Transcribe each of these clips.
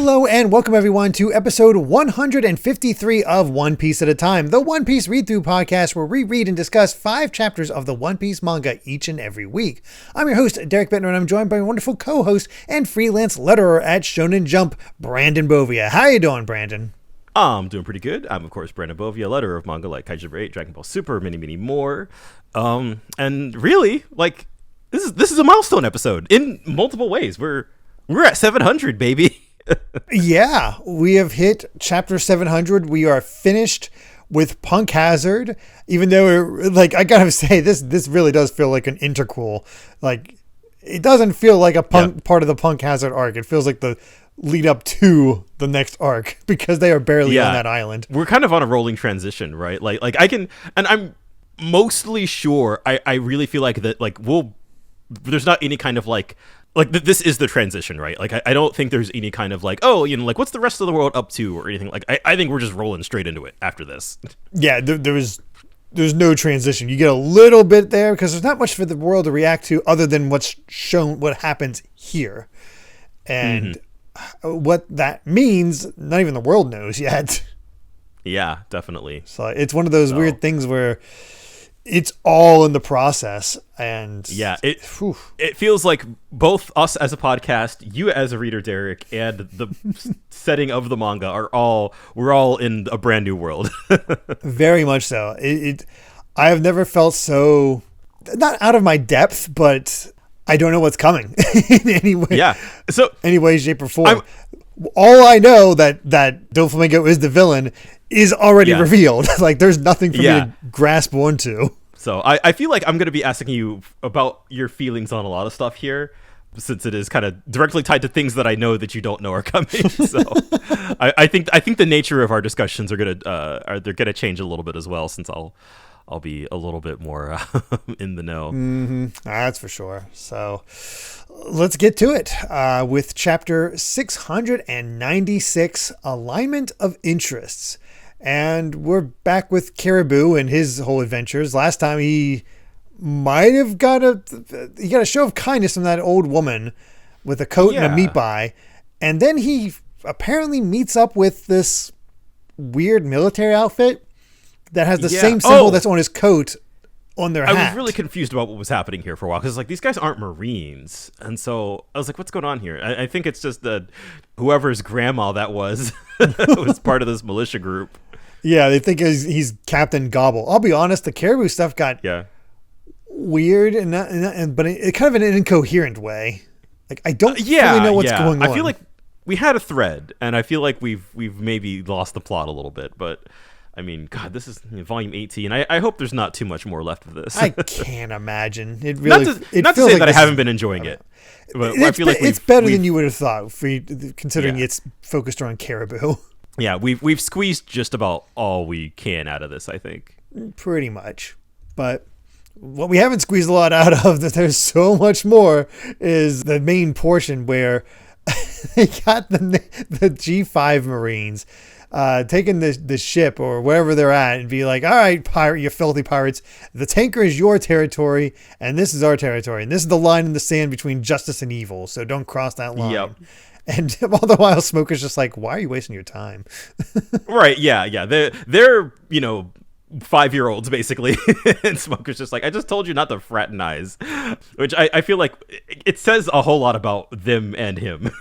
Hello and welcome everyone to episode 153 of One Piece at a Time, the One Piece read-through podcast where we read and discuss 5 chapters of the One Piece manga each and every week. I'm your host, Derrick, and I'm joined by my wonderful co-host and freelance letterer at Shonen Jump, Brandon Bovia. How you doing, Brandon? I'm doing pretty good. I'm, of course, Brandon Bovia, letterer of manga like Kaiju 8, Dragon Ball Super, many more. And really, like, this is a milestone episode in multiple ways. We're at 700, baby. Yeah, we have hit chapter 700. We are finished with Punk Hazard, even though like I gotta say this really does feel like an interquel. Like it doesn't feel like a part of the Punk Hazard arc. It feels like the lead up to the next arc because they are barely on that island. We're kind of on a rolling transition, right? Like I can, and I'm mostly sure. I really feel like that. Like there's not any kind of like this is the transition, right? Like I don't think there's any kind of like, oh, you know, like what's the rest of the world up to or anything. Like I think we're just rolling straight into it after this. Yeah, there's no transition. You get a little bit there because there's not much for the world to react to other than what's shown, what happens here, and what that means. Not even the world knows yet. Yeah, definitely. So it's one of those weird things where it's all in the process, and yeah, it feels like both us as a podcast, you as a reader, Derrick, and the setting of the manga we're all in a brand new world. Very much so. I have never felt so not out of my depth, but I don't know what's coming in any way. Yeah. So any way, shape, or form. All I know that Doflamingo is the villain is already revealed. Like there's nothing for me to grasp onto. So I feel like I'm going to be asking you about your feelings on a lot of stuff here, since it is kind of directly tied to things that I know that you don't know are coming. So I think the nature of our discussions are they're gonna change a little bit as well, since I'll be a little bit more in the know. Mm-hmm. That's for sure. So let's get to it with chapter 696, Alignment of Interests. And we're back with Caribou and his whole adventures. Last time he might have got a show of kindness from that old woman with a coat and a meat pie. And then he apparently meets up with this weird military outfit that has the same symbol that's on his coat on their hat. I was really confused about what was happening here for a while because like these guys aren't Marines, and so I was like, what's going on here? I think it's just that whoever's grandma that was part of this militia group. Yeah, they think he's Captain Gobble. I'll be honest, the Caribou stuff got weird but it kind of in an incoherent way. Like I don't really know what's going on. I feel like we had a thread, and I feel like we've maybe lost the plot a little bit, but I mean, God, this is volume 18. I hope there's not too much more left of this. I can't imagine. It really not to say that I haven't been enjoying it. But I feel like it's better than you would have thought, considering it's focused around Caribou. Yeah, we've squeezed just about all we can out of this, I think. Pretty much. But what we haven't squeezed a lot out of, that there's so much more, is the main portion where they got the G5 Marines taking the ship or wherever they're at and be like, all right, pirate, you filthy pirates, the tanker is your territory and this is our territory. And this is the line in the sand between justice and evil. So don't cross that line. Yep. And all the while Smoker's just like, why are you wasting your time? Right. Yeah. They're 5-year-olds basically. And Smoker's just like, I just told you not to fraternize, which I feel like it says a whole lot about them and him.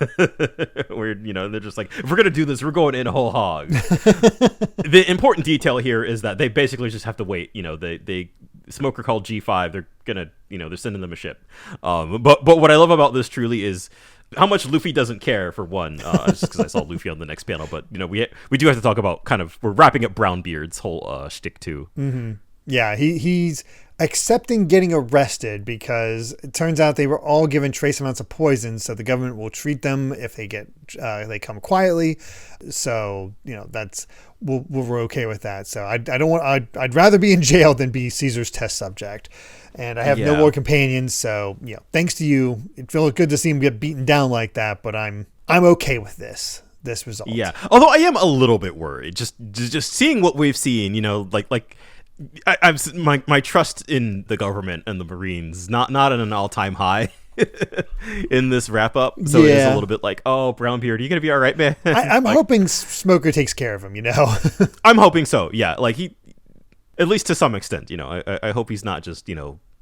Where, they're just like, if we're going to do this, we're going in whole hog. The important detail here is that they basically just have to wait. They Smoker called G5. They're going to, they're sending them a ship. But what I love about this truly is how much Luffy doesn't care, for one, just because I saw Luffy on the next panel. But we do have to talk about we're wrapping up Brownbeard's whole shtick too. Mm-hmm. Yeah, he's accepting getting arrested because it turns out they were all given trace amounts of poison, so the government will treat them if they they come quietly. So we're okay with that. So I'd rather be in jail than be Caesar's test subject. And I have no more companions, so thanks to you. It feels good to see him get beaten down like that, but I'm okay with this result. Yeah, although I am a little bit worried, just seeing what we've seen. My trust in the government and the Marines not at an all-time high. in this wrap up. So it is Yeah. a little bit like, oh, Brownbeard, are you gonna be all right, man? I'm Like, hoping Smoker takes care of him, I'm hoping so. Yeah, like he, at least to some extent, I hope he's not just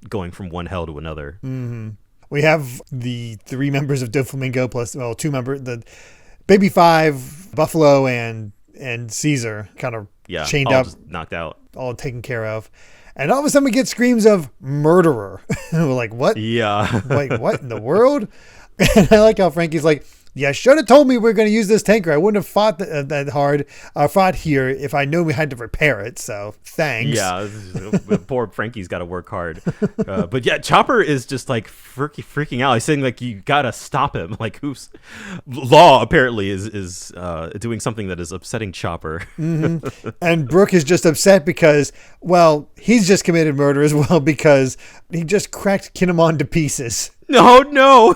going from one hell to another. We have the 3 members of Doflamingo plus, well, 2 members, the Baby 5, Buffalo, and Caesar kind of chained all up, just knocked out. all taken care of. And all of a sudden we get screams of murderer. We're like, what? Yeah. Wait, what in the world? And I like how Frankie's like, you should have told me we are going to use this tanker. I wouldn't have fought that hard, fought here if I knew we had to repair it. So thanks. Yeah, poor Frankie's got to work hard. But yeah, Chopper is just like freaking out. He's saying like, you got to stop him. Like, Law apparently is doing something that is upsetting Chopper. And Brooke is just upset because, well, he's just committed murder as well because he just cracked Kinemon to pieces. No.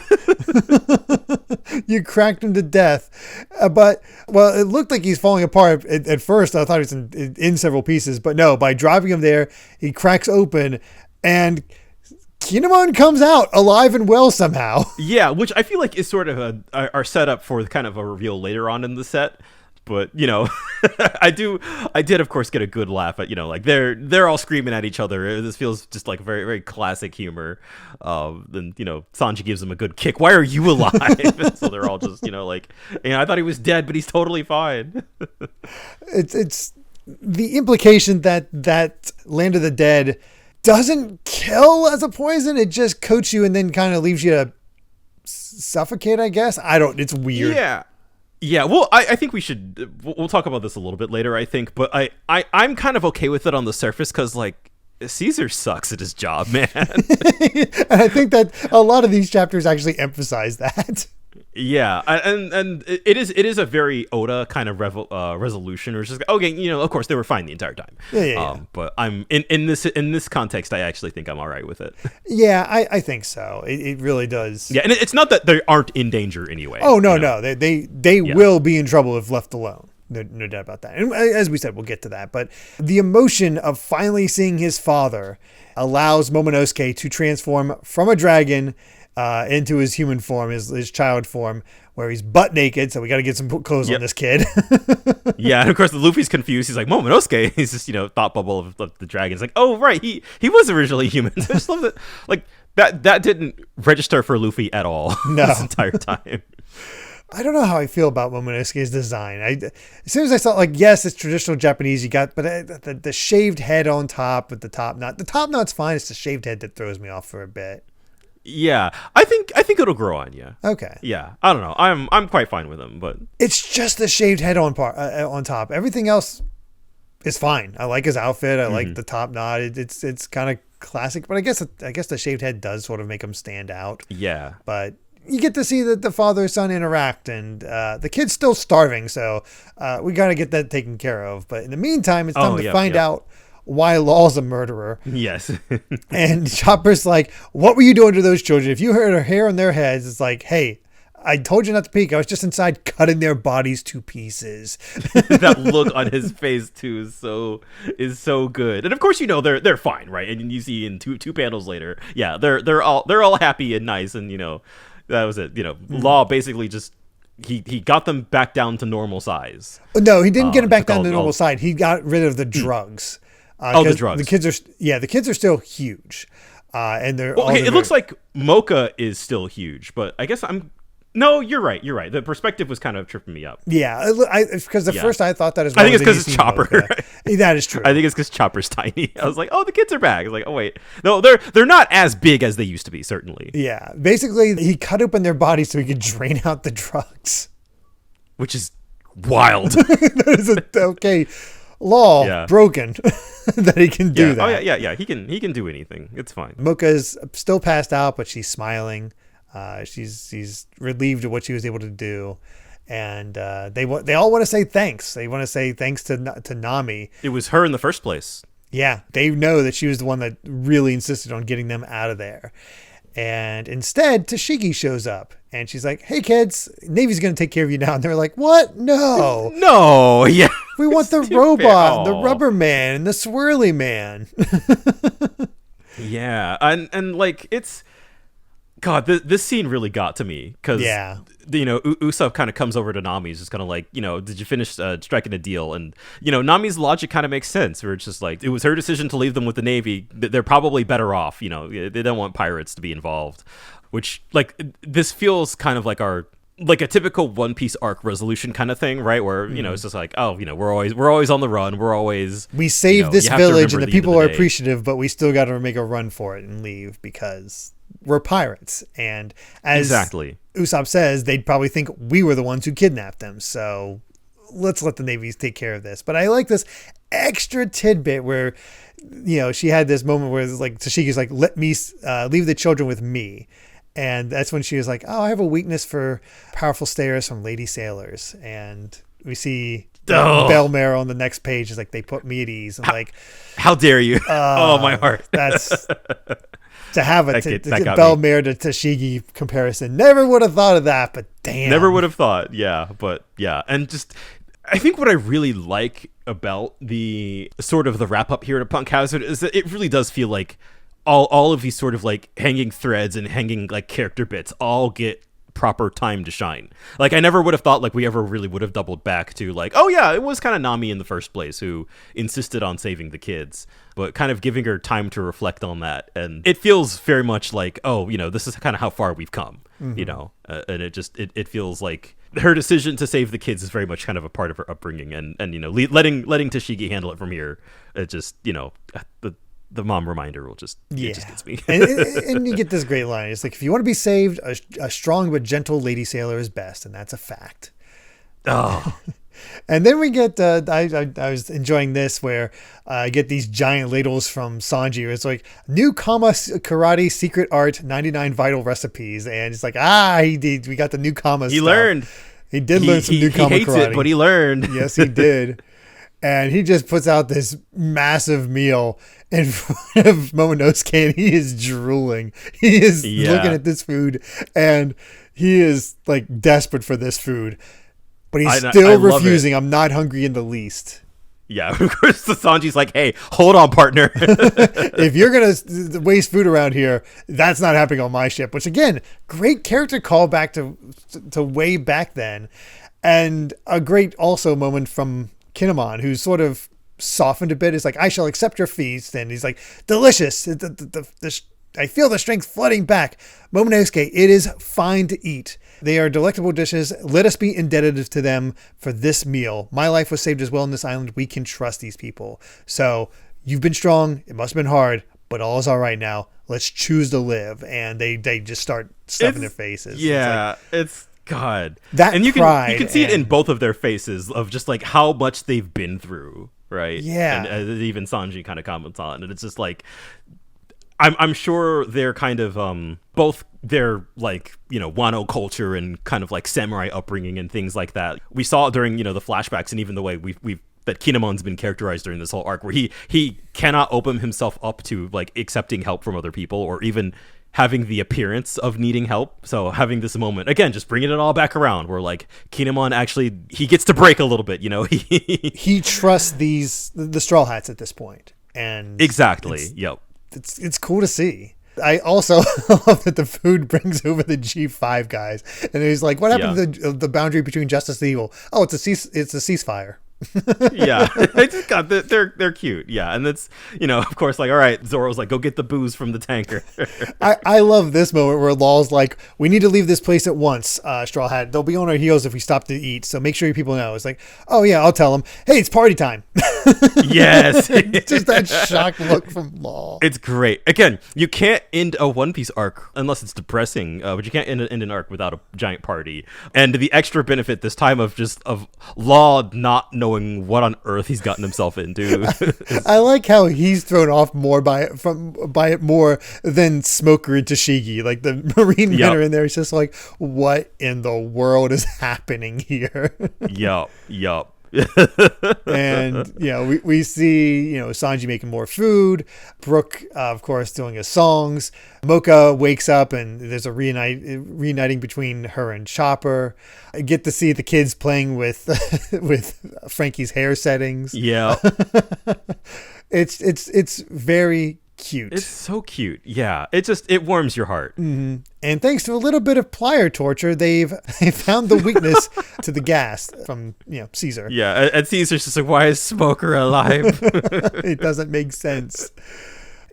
You cracked him to death. But, well, it looked like he's falling apart. At first, I thought he was in several pieces. But no, by driving him there, he cracks open and Kinemon comes out alive and well somehow. Yeah, which I feel like is sort of our setup for kind of a reveal later on in the set. But I did of course get a good laugh at like they're all screaming at each other. This feels just like very, very classic humor. Then Sanji gives him a good kick. Why are you alive? So they're all just like I thought he was dead, but he's totally fine. It's the implication that Land of the Dead doesn't kill as a poison. It just coats you and then kind of leaves you to suffocate, I guess. It's weird. Yeah, well, I think we'll talk about this a little bit later, I think, but I'm kind of okay with it on the surface because, like, Caesar sucks at his job, man. And I think that a lot of these chapters actually emphasize that. Yeah, and it is a very Oda kind of resolution, where it's just okay, of course they were fine the entire time. Yeah. But I'm in this context, I actually think I'm all right with it. Yeah, I think so. It really does. Yeah, and it's not that they aren't in danger anyway. Oh no, they will be in trouble if left alone. No doubt about that. And as we said, we'll get to that. But the emotion of finally seeing his father allows Momonosuke to transform from a dragon into his human form, his child form, where he's butt naked. So we got to get some clothes on this kid. Yeah, and of course the Luffy's confused. He's like, Momonosuke. He's just thought bubble of the dragon. It's like, oh right, he was originally human. I just love that. Like that didn't register for Luffy at all. No. This entire time. I don't know how I feel about Momonosuke's design. As soon as I saw, like, yes, it's traditional Japanese. You got, but the shaved head on top with the top knot. The top knot's fine. It's the shaved head that throws me off for a bit. Yeah, I think it'll grow on you. Okay. Yeah, I don't know. I'm quite fine with him, but it's just the shaved head on top. Everything else is fine. I like his outfit. I like the top knot. It's kind of classic, but I guess the shaved head does sort of make him stand out. Yeah, but you get to see the father and son interact, and the kid's still starving, so we got to get that taken care of. But in the meantime, it's time to find out why Law's a murderer. Yes. And Chopper's like, what were you doing to those children? If you heard a hair on their heads, it's like, hey, I told you not to peek. I was just inside cutting their bodies to pieces. That look on his face too is so good. And of course, they're fine, right? And you see in two panels later, yeah, they're all happy and nice, and that was it. Law basically just he got them back down to normal size. No, he didn't get them back down to normal size. He got rid of the drugs. The drugs. The kids are still huge, and they're it looks like Mocha is still huge, but I guess No, you're right. The perspective was kind of tripping me up. Yeah, because first I thought that as well. I think it's because it's Chopper. That is true. I think it's because Chopper's tiny. I was like, oh, the kids are back. I was like, oh wait, no, they're not as big as they used to be. Certainly. Yeah, basically he cut open their bodies so he could drain out the drugs, which is wild. That is okay. Law broken that he can do that. Oh yeah. He can do anything. It's fine. Mocha's still passed out, but she's smiling. She's relieved of what she was able to do, and they all want to say thanks. They want to say thanks to Nami. It was her in the first place. Yeah, they know that she was the one that really insisted on getting them out of there. And instead, Tashigi shows up, and she's like, "Hey kids, Navy's gonna take care of you now." And they're like, "What? No, no, yeah, we want the robot, the rubber man, and the swirly man." Yeah, and like it's. God, this scene really got to me because, Yeah. Usopp kind of comes over to Nami. He's just kind of like, did you finish striking a deal? And, Nami's logic kind of makes sense. Where it's just like, it was her decision to leave them with the Navy. They're probably better off. They don't want pirates to be involved. Which, like, this feels kind of like a typical One Piece arc resolution kind of thing, right? Where, it's just like, we're always on the run. We saved this village and the people are appreciative, but we still got to make a run for it and leave because we're pirates. And as Usopp says, they'd probably think we were the ones who kidnapped them. So let's let the navies take care of this. But I like this extra tidbit where, she had this moment where it's like Tashiki's like, let me leave the children with me. And that's when she was like, oh, I have a weakness for powerful stares from lady sailors. And we see Bellmare on the next page is like, they put me at ease. And how dare you? Oh, my heart. That's to have a Bellmare to Tashigi comparison. Never would have thought of that, but damn. Never would have thought. Yeah. But yeah. And just, I think what I really like about the sort of the wrap up here to Punk Hazard is that it really does feel like all of these sort of like hanging threads and hanging like character bits all get proper time to shine. Like I never would have thought like we ever really would have doubled back to like, oh yeah, it was kind of Nami in the first place who insisted on saving the kids, but kind of giving her time to reflect on that. And it feels very much like, oh, this is kind of how far we've come, and it feels like her decision to save the kids is very much kind of a part of her upbringing, and letting Tashigi handle it from here. It just the mom reminder will just it just gets me. and you get this great line. It's like, if you want to be saved, a strong but gentle lady sailor is best, and that's a fact. Oh. And then we get I was enjoying this where I get these giant ladles from Sanji where it's like new Kama karate secret art 99 vital recipes, and it's like we got the new Kama stuff. Learned. He did learn some new Kama karate. He hates it, but he learned. Yes, he did. And he just puts out this massive meal in front of Momonosuke, and he is drooling. He is looking at this food, and he is like desperate for this food. But he's still refusing. I'm not hungry in the least. Yeah, of course, Sanji's like, hey, hold on, partner. If you're going to waste food around here, that's not happening on my ship. Which, again, great character callback to way back then. And a great also moment from Kinemon, who's sort of softened a bit. Is like, I shall accept your feast. And he's like, delicious. I feel the strength flooding back. Momonosuke, it is fine to eat. They are delectable dishes. Let us be indebted to them for this meal. My life was saved as well on this island. We can trust these people. So you've been strong. It must have been hard, but all is all right now. Let's choose to live. And they just start stuffing their faces. Yeah, it's God. That and you pride can see it in both of their faces of just like how much they've been through, right? Yeah. And even Sanji kind of comments on, and it's just like, I'm sure they're kind of both their like Wano culture and kind of like samurai upbringing and things like that. We saw during the flashbacks and even the way we've that Kinemon's been characterized during this whole arc, where he cannot open himself up to like accepting help from other people or even having the appearance of needing help. So having this moment again, just bringing it all back around, where like Kinemon actually he gets to break a little bit. He trusts the Straw Hats at this point, and exactly. Yep. It's cool to see. I also love that the food brings over the G5 guys, and he's like, "What happened to the boundary between justice and evil? Oh, it's a ceasefire." Yeah, I just got they're cute. Yeah, and that's of course, like, all right, Zoro's like, go get the booze from the tanker. I love this moment where Law's like, we need to leave this place at once, Straw Hat. They'll be on our heels if we stop to eat, so make sure your people know. It's like, oh yeah, I'll tell them. Hey, it's party time. Yes. Just that shocked look from Law. It's great. Again, you can't end a One Piece arc unless it's depressing, but you can't end an arc without a giant party. And the extra benefit this time of Law not knowing what on earth he's gotten himself into. I like how he's thrown off more by it more than Smoker and Tashigi. Like the Marine men are in there. He's just like, what in the world is happening here? Yup. And we see Sanji making more food, Brooke of course doing his songs, Mocha wakes up and there's a reuniting between her and Chopper. I get to see the kids playing with Frankie's hair settings. Yeah. It's very cute. It's so cute. Yeah. It warms your heart. Mm-hmm. And thanks to a little bit of plier torture, they found the weakness to the gas from, Caesar. Yeah. And Caesar's just like, why is Smoker alive? It doesn't make sense.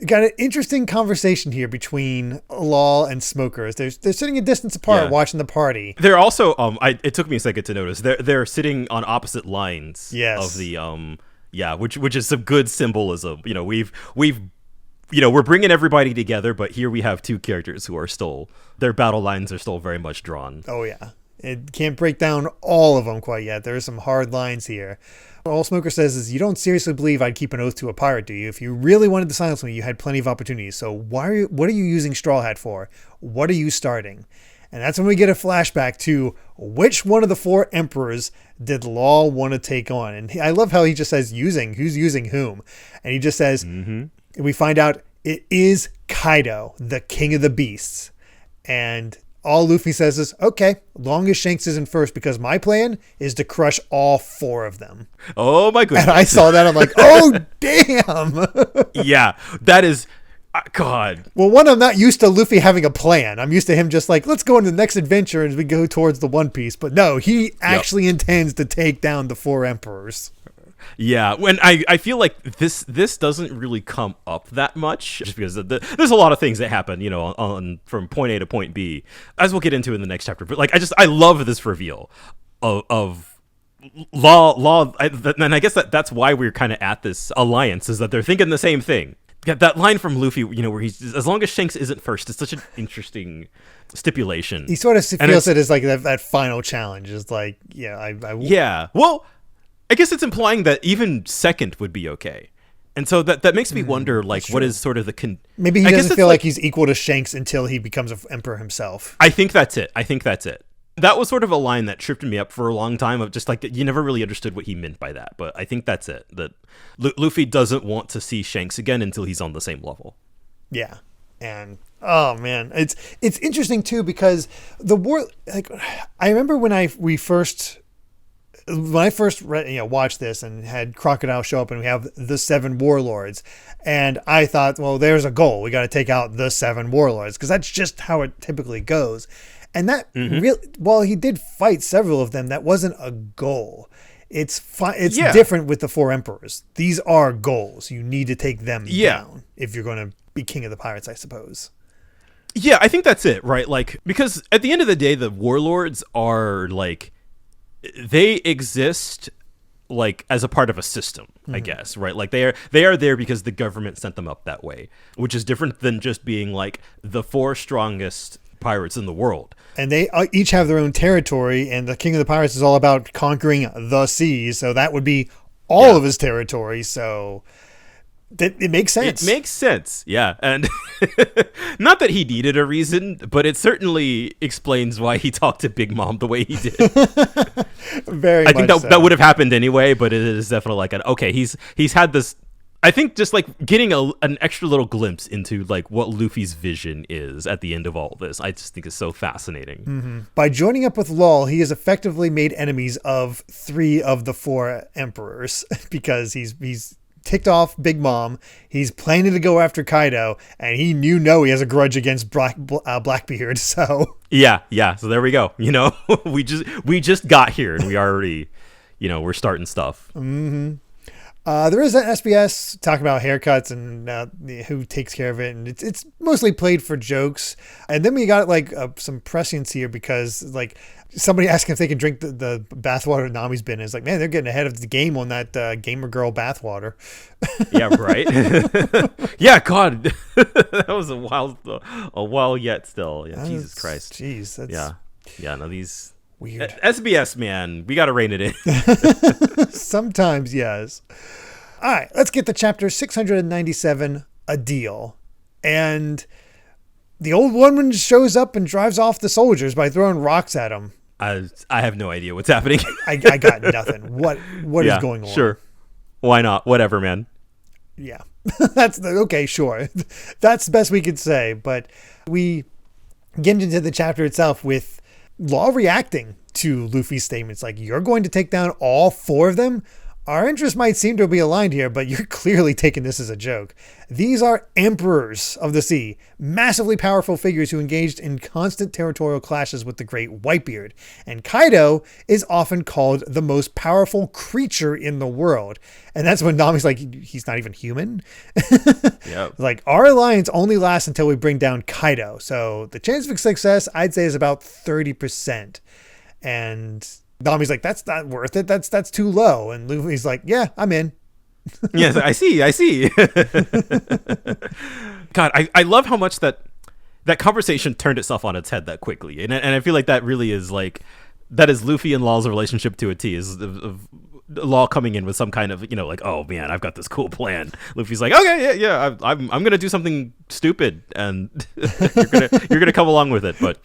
Got an interesting conversation here between Law and Smokers. They're sitting a distance apart watching the party. They're also it took me a second to notice. They're sitting on opposite lines of the which is some good symbolism. We're bringing everybody together, but here we have two characters who are still, their battle lines are still very much drawn. Oh yeah. It can't break down all of them quite yet. There are some hard lines here. All Smoker says is, you don't seriously believe I'd keep an oath to a pirate, do you? If you really wanted to silence me, you had plenty of opportunities. So what are you using Straw Hat for? What are you starting? And that's when we get a flashback to which one of the 4 emperors did Law want to take on. And I love how he just says who's using whom. And he just says, we find out it is Kaido, the king of the beasts. And all Luffy says is, okay, long as Shanks isn't first, because my plan is to crush all 4 of them. Oh my goodness. And I saw that, I'm like, oh damn. Yeah, that is, God. Well, one, I'm not used to Luffy having a plan. I'm used to him just like, let's go into the next adventure as we go towards the One Piece. But no, he actually intends to take down the 4 emperors. Yeah, when I feel like this doesn't really come up that much, just because there's a lot of things that happen, on from point A to point B, as we'll get into in the next chapter. But I love this reveal of Law, and I guess that's why we're kind of at this alliance, is that they're thinking the same thing. That line from Luffy, where he's, as long as Shanks isn't first, it's such an interesting stipulation. He sort of feels it as like that final challenge is like, yeah. Well, I guess it's implying that even second would be okay. And so that makes me wonder, what is sort of the... Maybe he doesn't feel like he's equal to Shanks until he becomes an emperor himself. I think that's it. That was sort of a line that tripped me up for a long time, of just you never really understood what he meant by that. But I think that's it. That Luffy doesn't want to see Shanks again until he's on the same level. Yeah. And oh man, it's interesting too, because the war, I remember when I first watched this and had Crocodile show up and we have the 7 warlords, and I thought, well, there's a goal. We got to take out the 7 warlords, because that's just how it typically goes. And that while he did fight several of them, that wasn't a goal. It's different with the 4 emperors. These are goals. You need to take them down if you're going to be king of the pirates, I suppose. Yeah, I think that's it, right? Because at the end of the day, the warlords are they exist as a part of a system, I guess, right? They are there because the government sent them up that way, which is different than just being the 4 strongest pirates in the world. And they each have their own territory, and the king of the pirates is all about conquering the seas, so that would be all of his territory. So it makes sense. It makes sense, yeah. And not that he needed a reason, but it certainly explains why he talked to Big Mom the way he did. I think that would have happened anyway, but it is definitely okay, he's had this. I think just getting an extra little glimpse into what Luffy's vision is at the end of all this, I just think is so fascinating. Mm-hmm. By joining up with Law, he has effectively made enemies of 3 of the 4 emperors, because he's ticked off Big Mom. He's planning to go after Kaido, and he he has a grudge against Blackbeard. So yeah. So there we go. We just got here, and we already, we're starting stuff. Mm-hmm. There is an SBS talking about haircuts and who takes care of it, and it's mostly played for jokes. And then we got some prescience here, because somebody asking if they can drink the bathwater Nami's been in. It's man, they're getting ahead of the game on that gamer girl bathwater. Yeah, right. Yeah, God, that was a while yet still. Yeah, Jesus Christ. Jeez, yeah. No, these. Weird. SBS, man, we got to rein it in. Sometimes, yes. All right, let's get to chapter 697, A Deal. And the old woman shows up and drives off the soldiers by throwing rocks at them. I have no idea what's happening. I got nothing. What is going on? Sure. Why not? Whatever, man. Yeah. Okay, sure. That's the best we could say. But we get into the chapter itself with Law reacting to Luffy's statements, you're going to take down all 4 of them? Our interests might seem to be aligned here, but you're clearly taking this as a joke. These are emperors of the sea, massively powerful figures who engaged in constant territorial clashes with the great Whitebeard. And Kaido is often called the most powerful creature in the world. And that's when Nami's like, he's not even human. Yep. Like, our alliance only lasts until we bring down Kaido. So the chance of success, I'd say, is about 30%. And Nami's like, that's not worth it. That's too low. And Luffy's like, yeah, I'm in. Yes, I see. God, I love how much that conversation turned itself on its head that quickly. And I feel like that really is like, that is Luffy and Law's relationship to a T, is of Law coming in with some kind of, like, oh man, I've got this cool plan. Luffy's like, okay, yeah, I'm gonna do something stupid, and you're gonna come along with it. But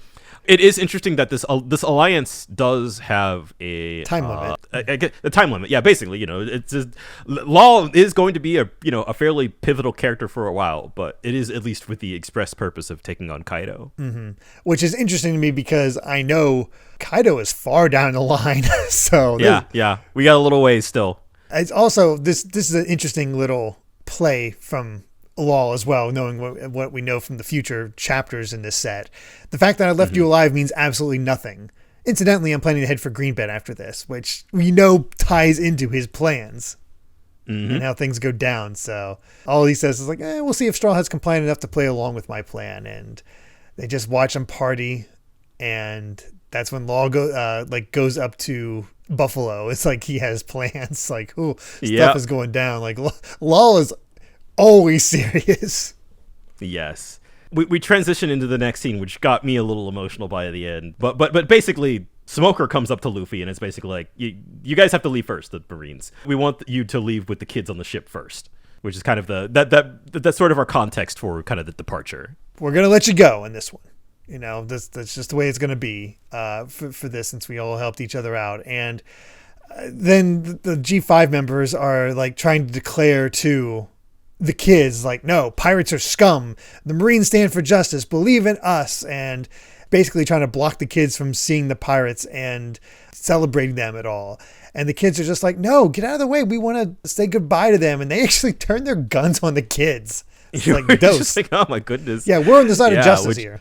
it is interesting that this alliance does have a time limit. A time limit. Yeah, basically, it's just, Law is going to be a fairly pivotal character for a while, but it is at least with the express purpose of taking on Kaido. Mm-hmm. Which is interesting to me because I know Kaido is far down the line. So yeah, we got a little ways still. It's also this is an interesting little play from Law as well, knowing what we know from the future chapters in this set. The fact that I left you alive means absolutely nothing. Incidentally, I'm planning to head for Greenbed after this, which we know ties into his plans and how things go down. So all he says is like, we'll see if Straw Hat's compliant enough to play along with my plan. And they just watch him party, and that's when Law goes up to Buffalo. It's like he has plans. Like, stuff is going down. Like, Law is always serious. Yes. We transition into the next scene, which got me a little emotional by the end. But basically, Smoker comes up to Luffy, and it's basically like, you guys have to leave first, the Marines. We want you to leave with the kids on the ship first, which is kind of that's sort of our context for kind of the departure. We're gonna let you go in this one. That's just the way it's gonna be for this, since we all helped each other out. And then the G5 members are like trying to declare to the kids, like, no, pirates are scum. The Marines stand for justice. Believe in us. And basically trying to block the kids from seeing the pirates and celebrating them at all. And the kids are just like, no, get out of the way. We want to say goodbye to them. And they actually turn their guns on the kids. It's like, just like, oh my goodness. Yeah, we're on the side of justice here.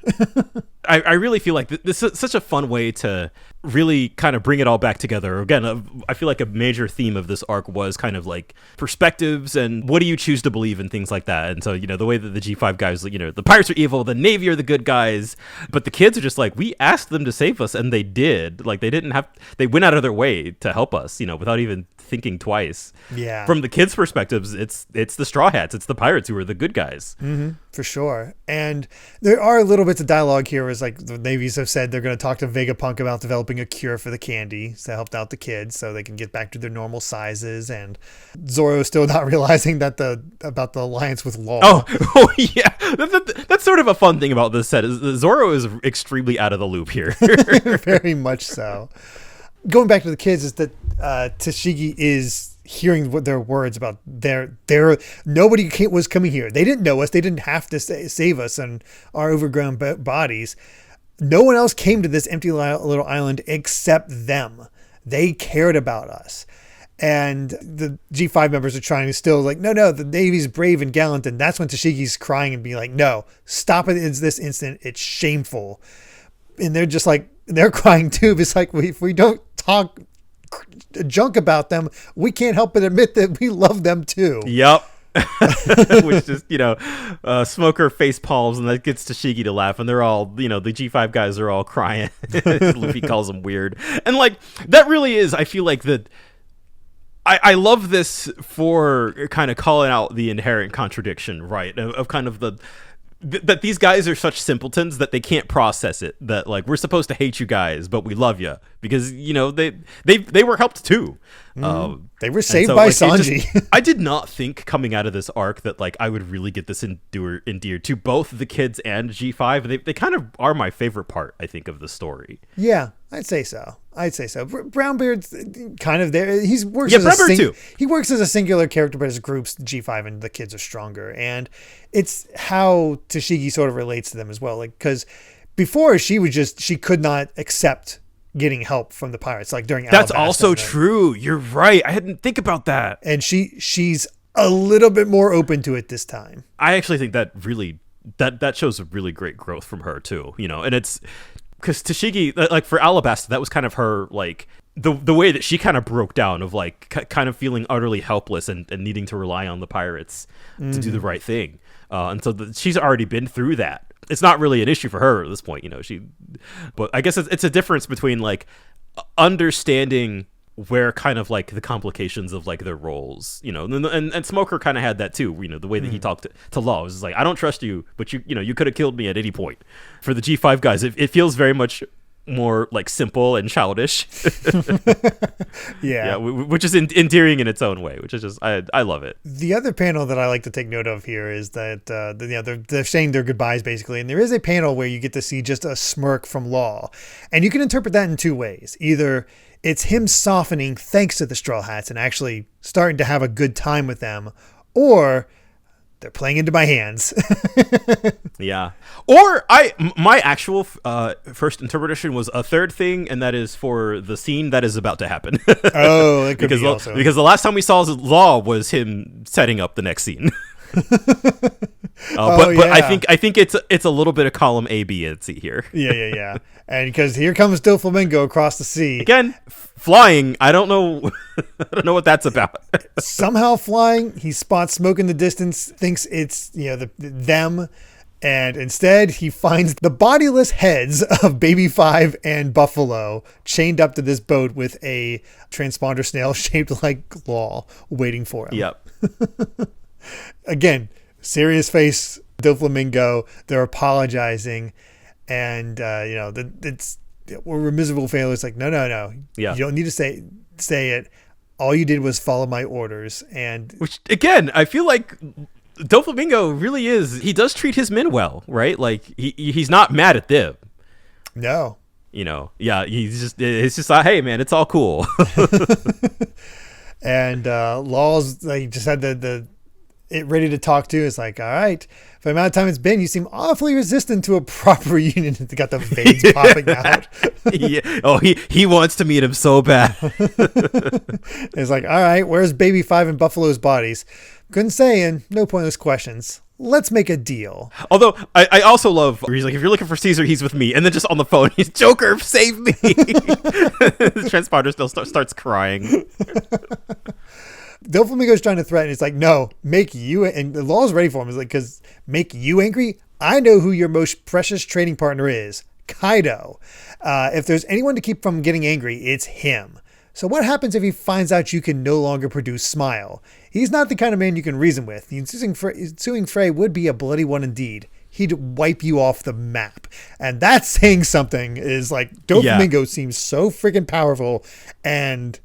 I really feel like this is such a fun way to really kind of bring it all back together. Again, I feel like a major theme of this arc was kind of like perspectives and what do you choose to believe and things like that. And so, the way that the G5 guys, the pirates are evil, the Navy are the good guys, but the kids are just like, we asked them to save us and they did. Like, they went out of their way to help us, without even thinking twice. Yeah. From the kids' perspectives, it's the Straw Hats, it's the pirates who are the good guys. Mm-hmm, for sure. And there are little bits of dialogue here, as like the Navies have said they're going to talk to Vegapunk about developing a cure for the candy to help out the kids so they can get back to their normal sizes. And Zoro still not realizing that about the alliance with Law. Oh yeah, that's sort of a fun thing about this set, is Zoro is extremely out of the loop here. Very much so. Going back to the kids, is that Tashigi is hearing what their words about their nobody was coming here. They didn't know us. They didn't have to save us and our overgrown bodies. No one else came to this empty little island except them. They cared about us. And the G5 members are trying to still like, no, the Navy's brave and gallant. And that's when Tashigi's crying and being like, no, stop it in this instant. It's shameful. And they're just like, they're crying too. It's like, if we don't talk junk about them, we can't help but admit that we love them too. Yep. Which is, Smoker face palms, and that gets Tashigi to laugh, and they're all, the G5 guys are all crying. Luffy calls them weird. And like, that really is, I feel like that I love this for kind of calling out the inherent contradiction, right? Of kind of that these guys are such simpletons that they can't process it, that like, we're supposed to hate you guys, but we love you because they were helped too. They were saved by Sanji. I did not think coming out of this arc that like I would really get this endeared to both the kids and G5. They kind of are my favorite part, I think, of the story. Yeah, I'd say so. Brownbeard's kind of there. He works as a singular character, but as groups, G5 and the kids are stronger. And it's how Tashigi sort of relates to them as well. Like, because before she could not accept getting help from the pirates, like during That's Alabasta also true. You're right. I hadn't think about that. And she's a little bit more open to it this time. I actually think that really that shows a really great growth from her too, and it's because Tashigi, like for Alabasta, that was kind of her, like the way that she kind of broke down of like kind of feeling utterly helpless and needing to rely on the pirates to do the right thing. And so she's already been through that. It's not really an issue for her at this point, but I guess it's a difference between like understanding where kind of like the complications of like their roles, and Smoker kind of had that too, the way that he talked to Law was like, I don't trust you, but you could have killed me at any point. For the G5 guys, it feels very much more like simple and childish. Yeah, which is endearing in its own way, which is just I love it. The other panel that I like to take note of here is that they're saying their goodbyes basically, and there is a panel where you get to see just a smirk from Law, and you can interpret that in two ways. Either it's him softening thanks to the Straw Hats and actually starting to have a good time with them, or they're playing into my hands. Yeah. Or my actual first interpretation was a third thing, and that is for the scene that is about to happen. Oh, it could be also. Because the last time we saw Law was him setting up the next scene. But I think it's a little bit of column A, B, and C here. Yeah. And because here comes Doflamingo across the sea again, flying. I don't know. I don't know what that's about. Somehow flying, he spots smoke in the distance, thinks it's them, and instead he finds the bodiless heads of Baby 5 and Buffalo chained up to this boat with a transponder snail shaped like claw waiting for him. Yep. Again, serious face Doflamingo. They're apologizing, and we're miserable failures. Like, no. Yeah. You don't need to say it. All you did was follow my orders. And which again, I feel like Doflamingo really is. He does treat his men well, right? Like he's not mad at them. No. Yeah. It's just hey man, it's all cool. And Law's like just had it ready to talk to. It's like, all right, for the amount of time it's been, you seem awfully resistant to a proper union. It's got the veins popping out. Yeah. Oh, he wants to meet him so bad. It's like, all right, where's Baby 5 and Buffalo's bodies? Couldn't say, and no pointless questions. Let's make a deal. Although I also love where he's like, if you're looking for Caesar, he's with me, and then just on the phone, he's Joker, save me. The transponder still starts crying. Doflamingo's trying to threaten. It's like, no, make you, and the Law's ready for him. It's like, because make you angry? I know who your most precious trading partner is, Kaido. If there's anyone to keep from getting angry, it's him. So what happens if he finds out you can no longer produce Smile? He's not the kind of man you can reason with. The ensuing fray would be a bloody one indeed. He'd wipe you off the map. And that's saying something. Is like, Doflamingo seems so freaking powerful, and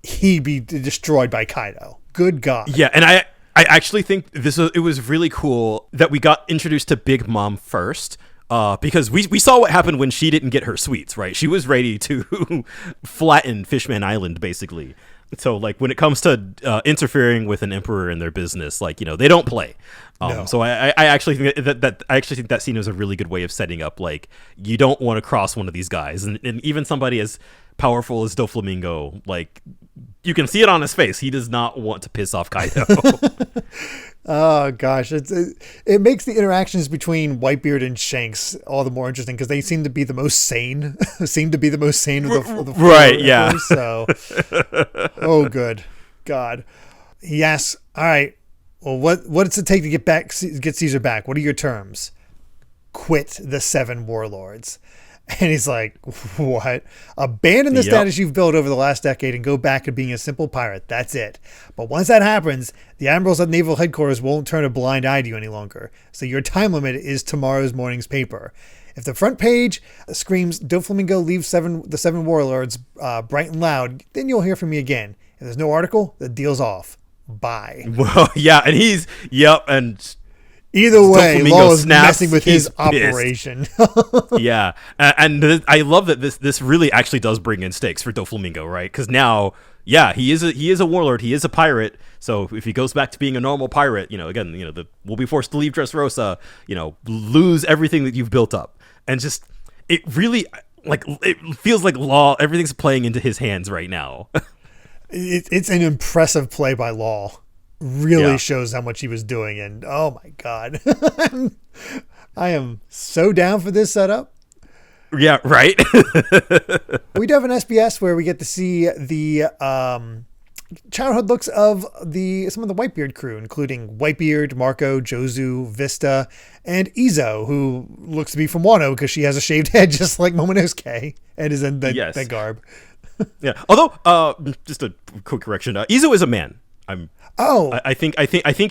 he'd be destroyed by Kaido. Good God. Yeah, and I actually think it was really cool that we got introduced to Big Mom first. Because we saw what happened when she didn't get her sweets, right? She was ready to flatten Fishman Island, basically. So, like, when it comes to interfering with an emperor in their business, like, they don't play. No. So I actually think that scene was a really good way of setting up, like, you don't want to cross one of these guys, and even somebody as powerful as Doflamingo, like, you can see it on his face. He does not want to piss off Kaido. Oh gosh, it makes the interactions between Whitebeard and Shanks all the more interesting because they seem to be the most sane. Of the right? Yeah. So, oh good God, he asks, all right, well, what's it take to get Caesar back? What are your terms? Quit the 7 warlords. And he's like, what? Abandon the status you've built over the last decade and go back to being a simple pirate. That's it. But once that happens, the admirals at naval headquarters won't turn a blind eye to you any longer. So your time limit is tomorrow's morning's paper. If the front page screams Doflamingo leaves the 7 warlords bright and loud, then you'll hear from me again. If there's no article, the deal's off. Bye. Well, yeah, and and either way, Law is messing with his pissed. operation. Yeah, and I love that this really actually does bring in stakes for Doflamingo, right? Because now, yeah, he is a warlord, he is a pirate. So if he goes back to being a normal pirate, we'll be forced to leave Dressrosa, lose everything that you've built up, and just it really. like it feels like Law. Everything's playing into his hands right now. It's an impressive play by Law. Really shows how much he was doing, and oh my god, I am so down for this setup. Yeah, right. We do have an SBS where we get to see the childhood looks of some of the Whitebeard crew, including Whitebeard, Marco, Jozu, Vista, and Izo, who looks to be from Wano because she has a shaved head just like Momonosuke and is in that garb. Yeah. Although, just a quick correction. Izo is a man. I think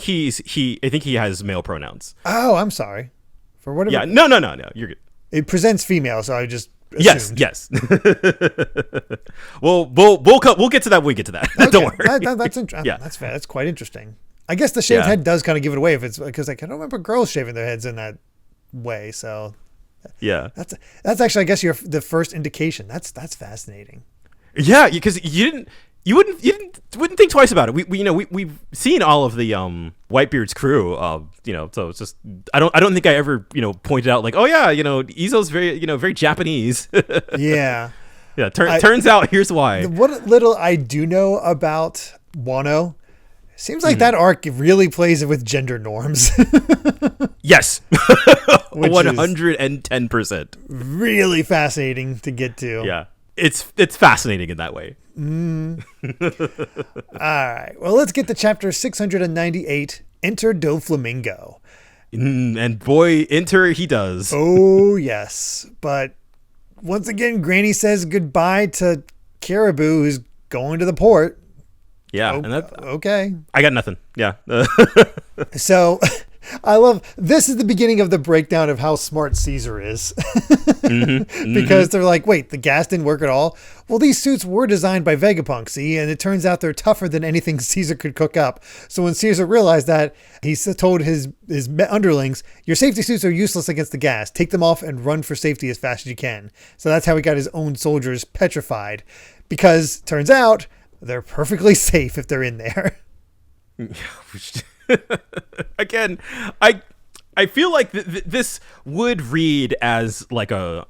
he has male pronouns. Oh, I'm sorry. For whatever. Yeah. No. You're good. It presents female, so I just assumed. Yes. we'll get to that when we get to that. Okay. Don't worry. That's interesting. Yeah, that's fair. That's quite interesting. I guess the shaved head does kind of give it away if it's because I don't remember girls shaving their heads in that way. So yeah, that's actually I guess the first indication. That's fascinating. Yeah, because you wouldn't think twice about it. We've seen all of the Whitebeard's crew. So it's just I don't think I ever pointed out like, oh yeah, Izo's very Japanese. Yeah. Yeah. Turns out here's why. What little I do know about Wano, seems like that arc really plays with gender norms. Yes. 110%. Really fascinating to get to. Yeah. It's fascinating in that way. All right. Well, let's get to chapter 698, Enter Doflamingo. And boy, enter he does. Oh, yes. But once again, Granny says goodbye to Caribou, who's going to the port. Yeah. Okay. I got nothing. Yeah. So I love this is the beginning of the breakdown of how smart Caesar is. Because they're like, wait, the gas didn't work at all? Well, these suits were designed by Vegapunk, see, and it turns out they're tougher than anything Caesar could cook up. So when Caesar realized that, he told his underlings, your safety suits are useless against the gas. Take them off and run for safety as fast as you can. So that's how he got his own soldiers petrified. Because turns out they're perfectly safe if they're in there. Again, I feel like this would read as like a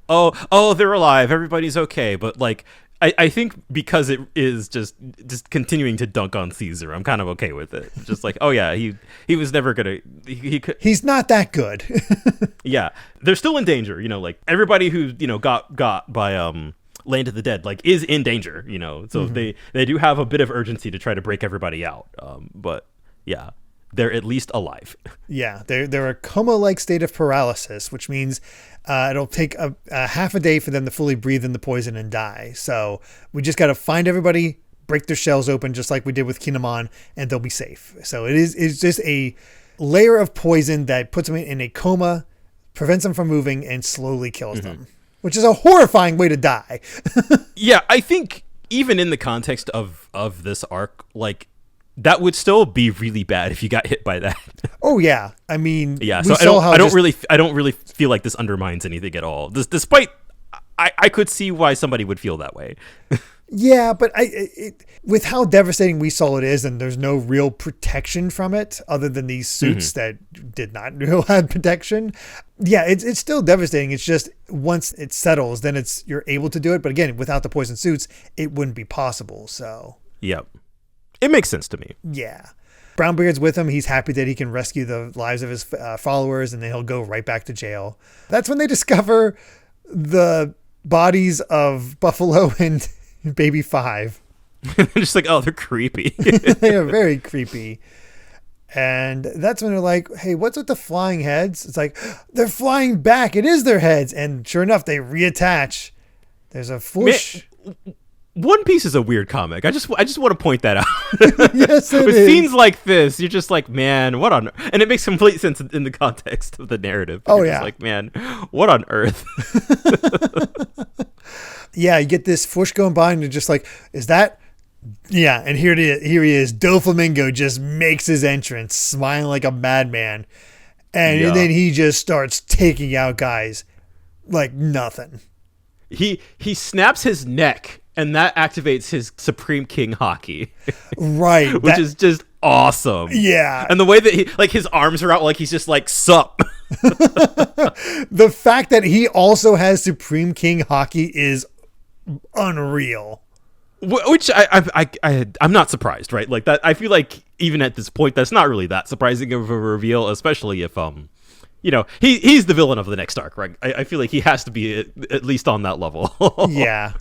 oh they're alive, everybody's okay, but like I think because it is just continuing to dunk on Caesar, I'm kind of okay with it. Just like, oh yeah, he was never gonna he's not that good. Yeah, they're still in danger. Like everybody who got by Land of the Dead like is in danger. So they do have a bit of urgency to try to break everybody out. But yeah, they're at least alive. Yeah, they're a coma-like state of paralysis, which means it'll take a half a day for them to fully breathe in the poison and die. So we just got to find everybody, break their shells open, just like we did with Kinemon, and they'll be safe. So it's just a layer of poison that puts them in a coma, prevents them from moving, and slowly kills them, which is a horrifying way to die. Yeah, I think even in the context of this arc, like, that would still be really bad if you got hit by that. Oh yeah, I mean, yeah. So I don't really feel like this undermines anything at all. Despite, I could see why somebody would feel that way. Yeah, but with how devastating we saw it is, and there's no real protection from it other than these suits that did not have protection. Yeah, it's still devastating. It's just once it settles, then you're able to do it. But again, without the poison suits, it wouldn't be possible. So yep. It makes sense to me. Yeah. Brownbeard's with him. He's happy that he can rescue the lives of his followers, and then he'll go right back to jail. That's when they discover the bodies of Buffalo and Baby 5. Just like, oh, they're creepy. They are very creepy. And that's when they're like, hey, what's with the flying heads? It's like, they're flying back. It is their heads. And sure enough, they reattach. There's a whoosh. One Piece is a weird comic. I just want to point that out. Yes, it is. With scenes like this, you're just like, man, what on? And it makes complete sense in the context of the narrative. You're just like, man, what on earth? Yeah, you get this whoosh going by, and you're just like, is that? Yeah, and here he is. Doflamingo just makes his entrance, smiling like a madman, and then he just starts taking out guys like nothing. He snaps his neck. And that activates his Supreme King Haki. Right. Which is just awesome. Yeah. And the way that his arms are out, like he's just like, sup. The fact that he also has Supreme King Haki is unreal. Which I'm not surprised, right? Like that, I feel like even at this point, that's not really that surprising of a reveal, especially if he's the villain of the next arc, right? I feel like he has to be at least on that level. Yeah,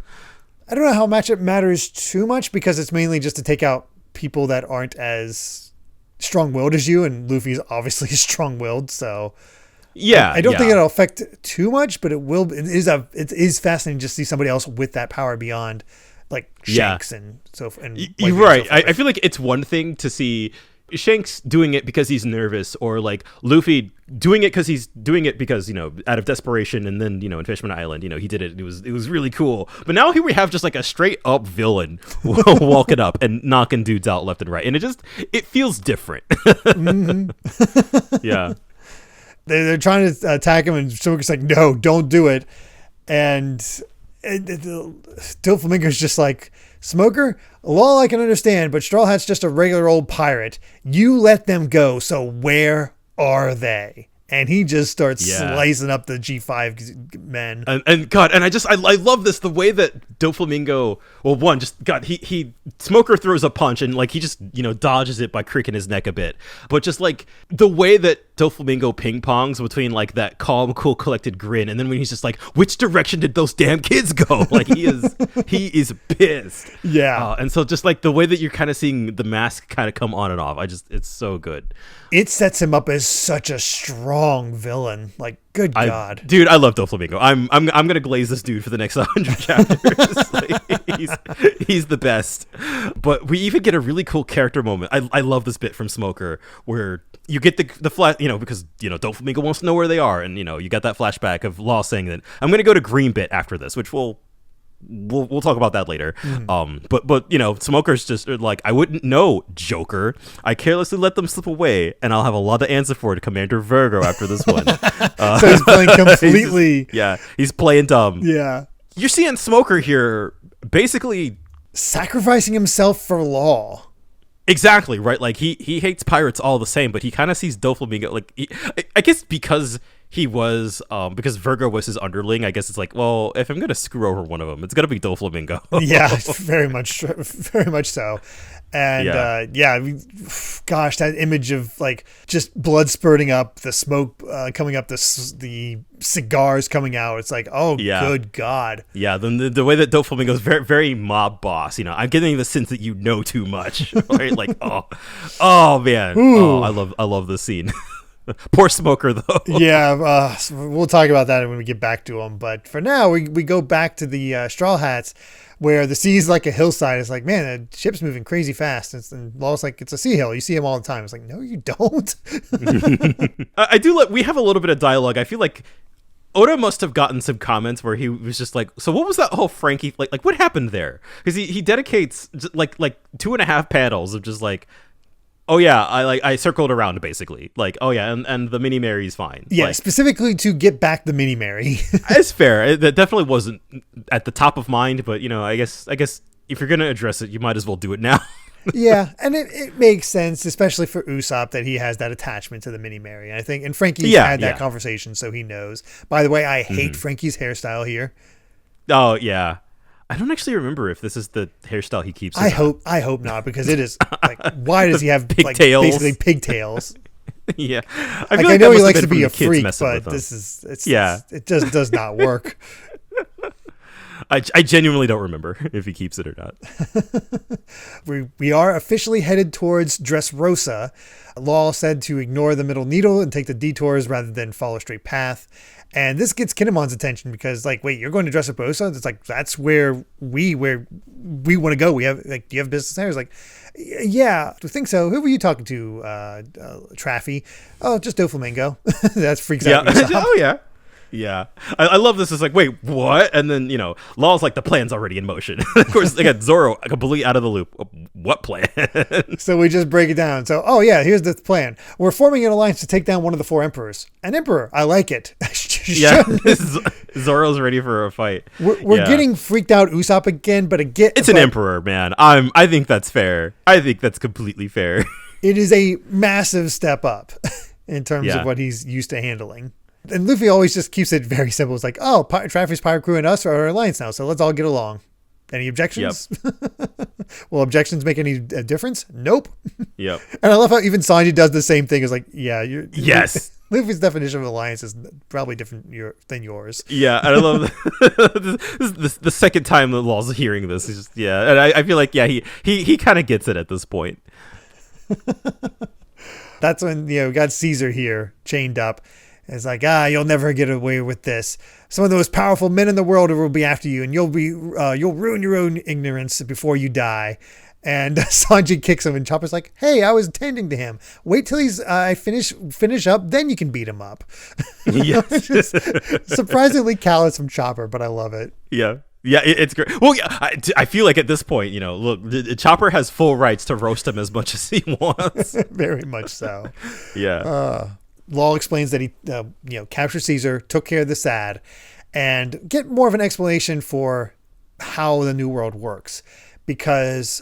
I don't know how much it matters too much because it's mainly just to take out people that aren't as strong-willed as you, and Luffy's obviously strong-willed, so yeah, I don't think it'll affect too much, but it will. It is fascinating to see somebody else with that power beyond like Shanks and so. And you're right. I feel like it's one thing to see Shanks doing it because he's nervous, or like Luffy doing it because he's doing it because out of desperation, and then in Fishman Island he did it. It was really cool. But now here we have just like a straight up villain walking up and knocking dudes out left and right, and it feels different. Yeah. They're trying to attack him, and Smoker's like, no, don't do it. And Doflamingo's just like, Smoker, all I can understand, but Straw Hat's just a regular old pirate. You let them go, so where are they? And he just starts slicing up the G5 men. And God, and I love this, the way that Doflamingo, well, one, just God, he Smoker throws a punch and like he just dodges it by cricking his neck a bit, but just like the way that Doflamingo ping pongs between like that calm, cool, collected grin, and then when he's just like, which direction did those damn kids go? Like he is pissed. Yeah, and so just like the way that you're kind of seeing the mask kind of come on and off, it's so good. It sets him up as such a strong villain. Like, good God, dude, I love Doflamingo. I'm gonna glaze this dude for the next 100 chapters. Like, he's the best. But we even get a really cool character moment. I love this bit from Smoker where you get the flash, because Doflamingo wants to know where they are, and you got that flashback of Law saying that I'm gonna go to Green Bit after this, which we'll talk about that later. But Smoker's just like, I wouldn't know, Joker. I carelessly let them slip away, and I'll have a lot to answer for to Commander Virgo after this one. So he's playing completely. He's playing dumb. Yeah, you're seeing Smoker here basically sacrificing himself for Law. Exactly, right? Like he hates pirates all the same, but he kind of sees Doflamingo like I guess because he was because Virgo was his underling. I guess it's like, well, if I'm gonna screw over one of them, it's gonna be Doflamingo. Yeah, very much so. And gosh, that image of like just blood spurting up, the smoke coming up, the cigars coming out. It's like, oh, good God. Yeah, the way that Doflamingo is very, very mob boss. I'm getting the sense that you know too much, right? Like, oh man, I love this scene. Poor Smoker though. Yeah, we'll talk about that when we get back to him. But for now, we go back to the Straw Hats, where the sea's like a hillside. It's like, man, the ship's moving crazy fast. And Law's like, it's a sea hill. You see him all the time. It's like, no, you don't. I do. We have a little bit of dialogue. I feel like Oda must have gotten some comments where he was just like, so what was that whole Frankie like what happened there? Because he dedicates like 2.5 panels of just like, oh yeah, I circled around basically. Like, oh yeah, and the Mini Mary's fine. Yeah, like, specifically to get back the Mini Mary. It's fair. That definitely wasn't at the top of mind, but I guess if you're gonna address it, you might as well do it now. Yeah, and it makes sense, especially for Usopp, that he has that attachment to the Mini Mary. And I think, and Frankie's had that conversation, so he knows. By the way, I hate Frankie's hairstyle here. Oh yeah. I don't actually remember if this is the hairstyle he keeps. I hope not, because it is like, why does he have pigtails? Like basically pigtails? Yeah, I know he likes to be a freak, but it just does not work. I genuinely don't remember if he keeps it or not. We are officially headed towards Dressrosa. Law said to ignore the middle needle and take the detours rather than follow a straight path. And this gets Kinemon's attention because, like, wait, you're going to Dressrosa? It's like, that's where we want to go. We have, like, do you have business there? It's like, yeah, I think so. Who were you talking to, Traffy? Oh, just Doflamingo. That freaks out. Oh, yeah. Yeah, I love this. It's like, wait, what? And then Law's like, the plan's already in motion. Of course, they got Zoro completely out of the loop. What plan? So we just break it down. So, oh yeah, here's the plan. We're forming an alliance to take down one of the 4 emperors. An emperor, I like it. Yeah, Zoro's ready for a fight. We're getting freaked out Usopp again, but again, it's an emperor, man. I think that's fair. I think that's completely fair. It is a massive step up. in terms of what he's used to handling. And Luffy always just keeps it very simple. It's like, oh, Traffic's pirate crew and us are an alliance now, so let's all get along. Any objections? Yep. Will objections make any difference? Nope. Yep. And I love how even Sanji does the same thing. It's like, yeah, yes. Luffy's definition of alliance is probably different than yours. Yeah, and I love the second time that Law's hearing this. He's just, yeah, and I feel like, yeah, he kind of gets it at this point. That's when, we got Caesar here chained up. It's like, you'll never get away with this. Some of the most powerful men in the world will be after you, and you'll ruin your own ignorance before you die. And Sanji kicks him, and Chopper's like, hey, I was tending to him. Wait till I finish up, then you can beat him up. Yes. Just surprisingly callous from Chopper, but I love it. Yeah. Yeah, it's great. Well, yeah, I feel like at this point, look, Chopper has full rights to roast him as much as he wants. Very much so. Yeah. Law explains that he, captured Caesar, took care of the SAD, and get more of an explanation for how the New World works, because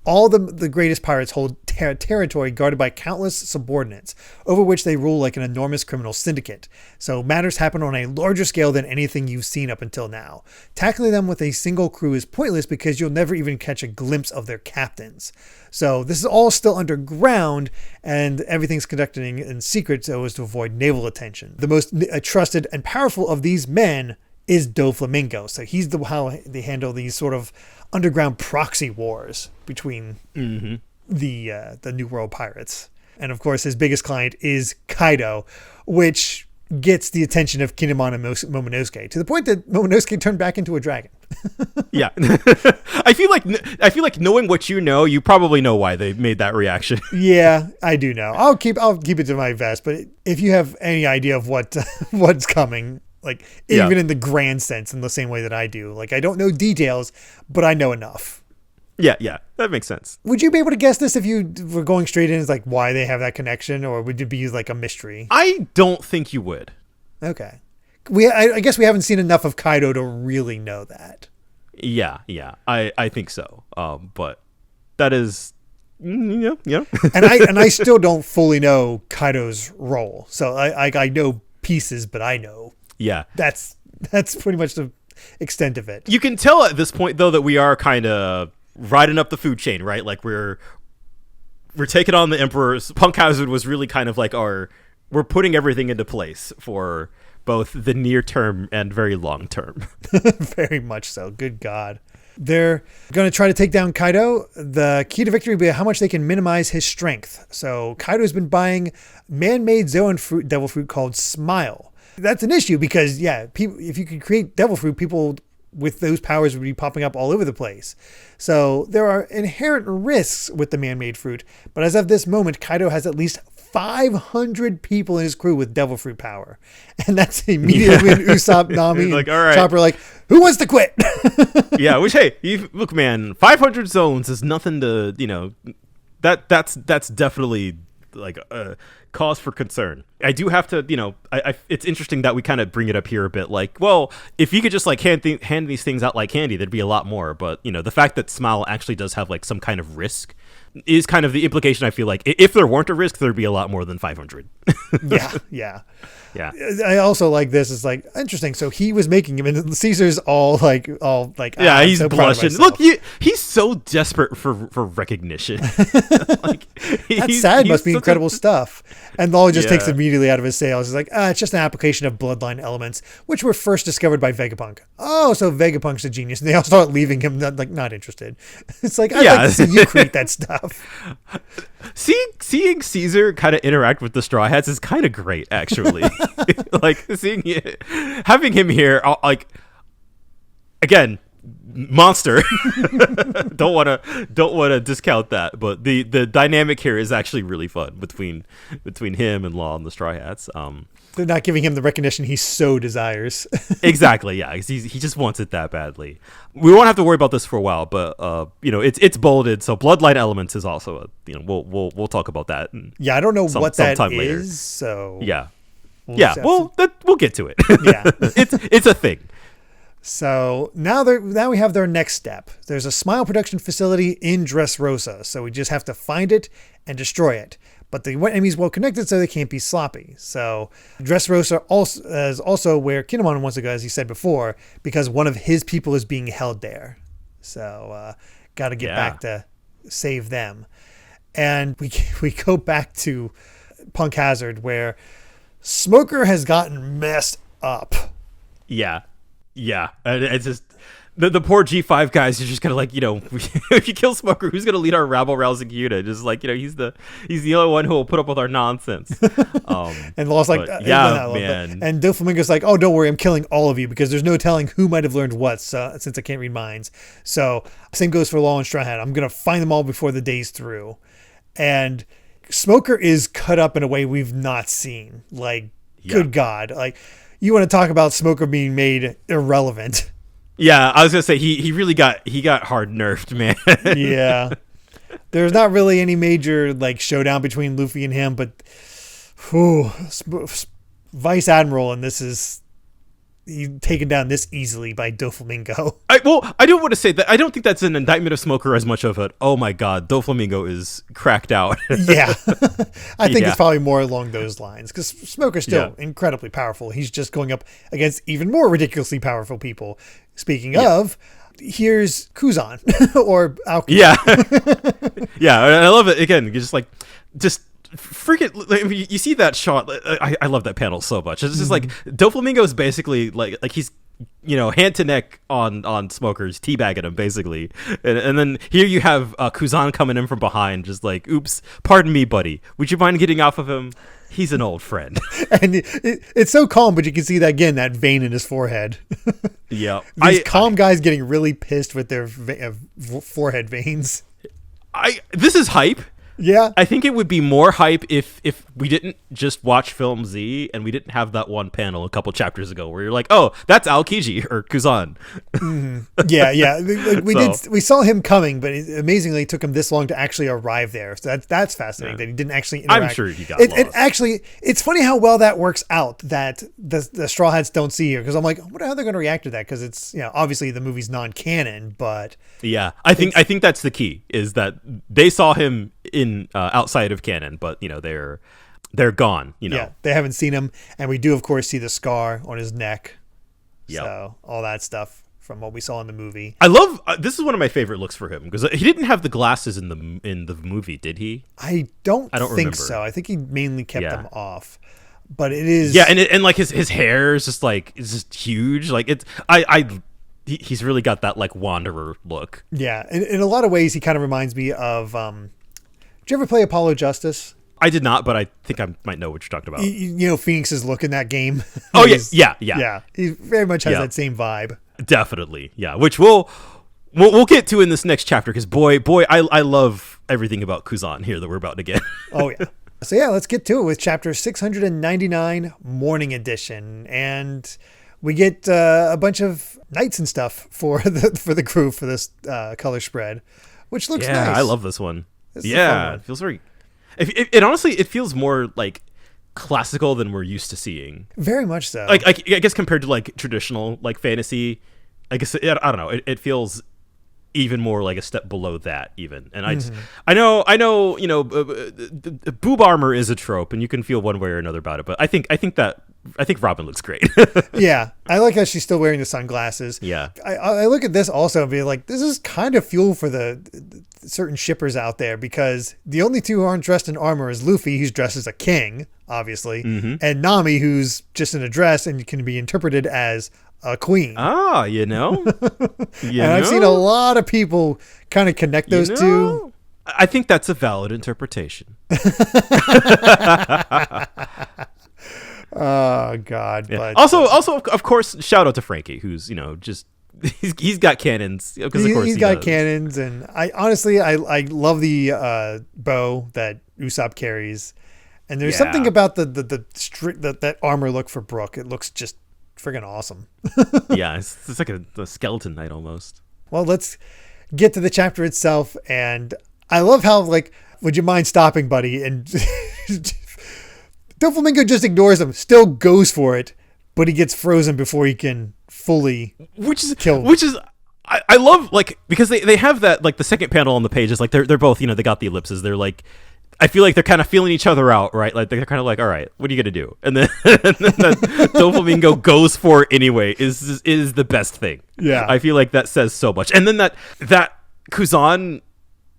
all the greatest pirates hold territory guarded by countless subordinates, over which they rule like an enormous criminal syndicate. So matters happen on a larger scale than anything you've seen up until now. Tackling them with a single crew is pointless because you'll never even catch a glimpse of their captains. So this is all still underground, and everything's conducted in secret so as to avoid naval attention. The most trusted and powerful of these men is Doflamingo. So he's how they handle these sort of underground proxy wars between the New World pirates. And of course, his biggest client is Kaido, which gets the attention of Kinemon and Momonosuke, to the point that Momonosuke turned back into a dragon. Yeah. I feel like knowing what you probably know why they made that reaction. Yeah, I do know. I'll keep it to my vest, but if you have any idea of what's coming, like even in the grand sense, in the same way that I do, like I don't know details, but I know enough. Yeah, that makes sense. Would you be able to guess this if you were going straight in as like why they have that connection, or would it be like a mystery? I don't think you would. Okay. I guess we haven't seen enough of Kaido to really know that. Yeah, I think so. But that is, yeah. and I still don't fully know Kaido's role. So I know pieces, but I know. Yeah. That's pretty much the extent of it. You can tell at this point though that we are kind of riding up the food chain, right? Like we're taking on the Emperor's. Punk Hazard was really kind of like we're putting everything into place for both the near term and very long term. Very much so. Good God. They're going to try to take down Kaido. The key to victory will be how much they can minimize his strength. So Kaido's been buying man-made Zoan fruit, devil fruit called Smile. That's an issue because, people, if you could create devil fruit, people with those powers would be popping up all over the place. So there are inherent risks with the man-made fruit. But as of this moment, Kaido has at least 500 people in his crew with devil fruit power. And that's immediately when Usopp, Nami, like, and all right. Chopper are like, who wants to quit? Yeah, which, hey, look, man, 500 zones is nothing to, that's definitely like a cause for concern. I do have to, it's interesting that we kind of bring it up here a bit. Like, well, if you could just like hand these things out like candy, there'd be a lot more. But, the fact that Smile actually does have like some kind of risk is kind of the implication. I feel like if there weren't a risk, there'd be a lot more than 500. Yeah. Yeah. I also like this. It's like interesting. So he was making him, and Caesar's all like, yeah, he's so blushing. Look, he's so desperate for recognition. Like, that SAD must be such incredible stuff. And Law just takes immediately out of his sails. He's like, it's just an application of bloodline elements, which were first discovered by Vegapunk. Oh, so Vegapunk's a genius. And they all start leaving him not interested. It's like, I'd like to see you create that stuff. Seeing Caesar kind of interact with the Straw Hats is kind of great, actually. Like having him here, like, again, monster. don't want to discount that, but the dynamic here is actually really fun between him and Law and the Straw Hats. They're not giving him the recognition he so desires. Exactly, yeah. He just wants it that badly. We won't have to worry about this for a while, but it's bolded. So bloodline elements is also we'll talk about that. I don't know what that is. Later. So we'll get to it. Yeah, it's a thing. So now we have their next step. There's a Smile production facility in Dressrosa, so we just have to find it and destroy it. but the enemy's well connected, so they can't be sloppy. So Dressrosa also is also where Kinemon wants to go, as he said before, because one of his people is being held there. So got to get back to save them. And we go back to Punk Hazard, where Smoker has gotten messed up. Yeah. It's just the poor G5 guys are just kind of like, if you kill Smoker, who's gonna lead our rabble rousing unit? Just like, he's the only one who will put up with our nonsense. And Law's like, man. And Doflamingo's like, oh, don't worry, I'm killing all of you because there's no telling who might have learned what. Since I can't read minds, so same goes for Law and Straw Hat. I'm gonna find them all before the day's through. And Smoker is cut up in a way we've not seen. Like, good God, like. You want to talk about Smoker being made irrelevant? Yeah, I was gonna say he really got hard nerfed, man. Yeah, there's not really any major like showdown between Luffy and him, but Vice Admiral, and this is taken down this easily by Doflamingo. I don't want to say that. I don't think that's an indictment of Smoker as much of it. Oh my God, Doflamingo is cracked out. Yeah, I think it's probably more along those lines because Smoker's still incredibly powerful. He's just going up against even more ridiculously powerful people. Speaking of, here's Kuzan or Alchemy. Yeah, yeah, and I love it. Again, you're just freaking, like, you see that shot. I love that panel so much. It's just like Doflamingo is basically like he's hand to neck on Smoker's, teabagging him basically, and then here you have Kuzan coming in from behind, just like, oops, pardon me, buddy, would you mind getting off of him? He's an old friend. And it's so calm, but you can see that again, that vein in his forehead. Yeah, these calm guys getting really pissed with their forehead veins. This is hype. Yeah, I think it would be more hype if we didn't just watch Film Z and we didn't have that one panel a couple chapters ago where you're like, oh, that's Aokiji or Kuzan. Mm-hmm. Yeah. We saw him coming, but it amazingly took him this long to actually arrive there. So that's fascinating that he didn't actually interact. I'm sure he got lost. It's funny how well that works out that the Straw Hats don't see here, because I'm like, I wonder how they're going to react to that, because it's obviously the movie's non-canon, but yeah, I think that's the key, is that they saw him in outside of canon, but they're gone. Yeah, they haven't seen him, and we do of course see the scar on his neck. Yeah, so all that stuff from what we saw in the movie. I love this is one of my favorite looks for him, because he didn't have the glasses in the movie, did he? I don't think remember. so. I think he mainly kept them off. But it is and like his hair is just huge. Like he's really got that like wanderer look. Yeah, in a lot of ways he kind of reminds me of did you ever play Apollo Justice? I did not, but I think I might know what you're talking about. Phoenix's look in that game. Oh, yeah. He very much has that same vibe. Definitely, yeah. Which we'll get to in this next chapter, because boy, I love everything about Kuzan here that we're about to get. Oh yeah. So yeah, let's get to it with chapter 699, Morning Edition, and we get a bunch of knights and stuff for the crew for this color spread, which looks nice. Yeah, I love this one. It feels very. It honestly, it feels more like classical than we're used to seeing. Very much so. Like I guess compared to like traditional like fantasy, I guess I don't know. It feels even more like a step below that even. And I know boob armor is a trope, and you can feel one way or another about it. But I think Robin looks great. Yeah, I like how she's still wearing the sunglasses. Yeah, I look at this also and be like, this is kind of fuel for the certain shippers out there, because the only two who aren't dressed in armor is Luffy, who's dressed as a king, obviously, and Nami, who's just in a dress and can be interpreted as a queen. Ah, and I've seen a lot of people kind of connect those two. I think that's a valid interpretation. Oh God! Yeah. But also, of course, shout out to Frankie, who's just he's got cannons. Because of course he's got cannons, and I honestly love the bow that Usopp carries, and there's something about that armor look for Brook. It looks just friggin' awesome. Yeah, it's like a skeleton knight almost. Well, let's get to the chapter itself, and I love how, like, would you mind stopping, buddy? And Doflamingo just ignores him, still goes for it, but he gets frozen before he can fully kill him. Which is I love, like, because they have that, like, the second panel on the page is like they're both, they got the ellipses. They're like I feel like they're kind of feeling each other out, right? Like they're kind of like, all right, what are you gonna do? And then, Doflamingo goes for it anyway. Is the best thing. Yeah, I feel like that says so much. And then that Kuzan,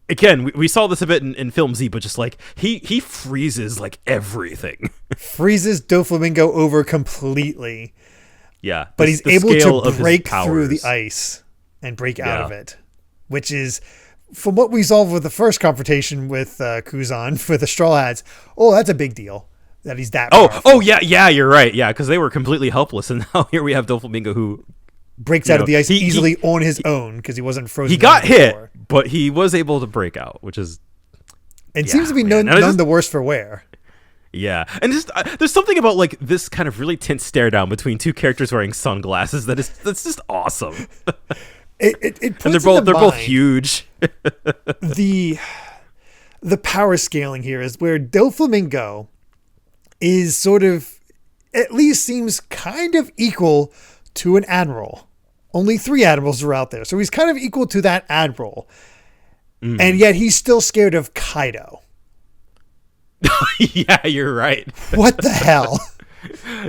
again, we saw this a bit in Film Z, but just like he freezes like everything. Freezes Doflamingo over completely. Yeah, but he's able to break through the ice and break out of it, which is, from what we saw with the first confrontation with Kuzan for the Straw Hats, that's a big deal that he's that powerful. Yeah, you're right. Yeah, because they were completely helpless, and now here we have Doflamingo who breaks out of the ice easily on his own because he wasn't frozen. He got hit, but he was able to break out, which is... It seems to be none the worse for wear. Yeah, and just there's something about like this kind of really tense stare down between two characters wearing sunglasses that's just awesome. It puts and they're both huge. the power scaling here is where Doflamingo is sort of, at least seems kind of equal to an admiral. Only 3 admirals are out there, so he's kind of equal to that admiral, and yet he's still scared of Kaido. Yeah, you're right. What the hell?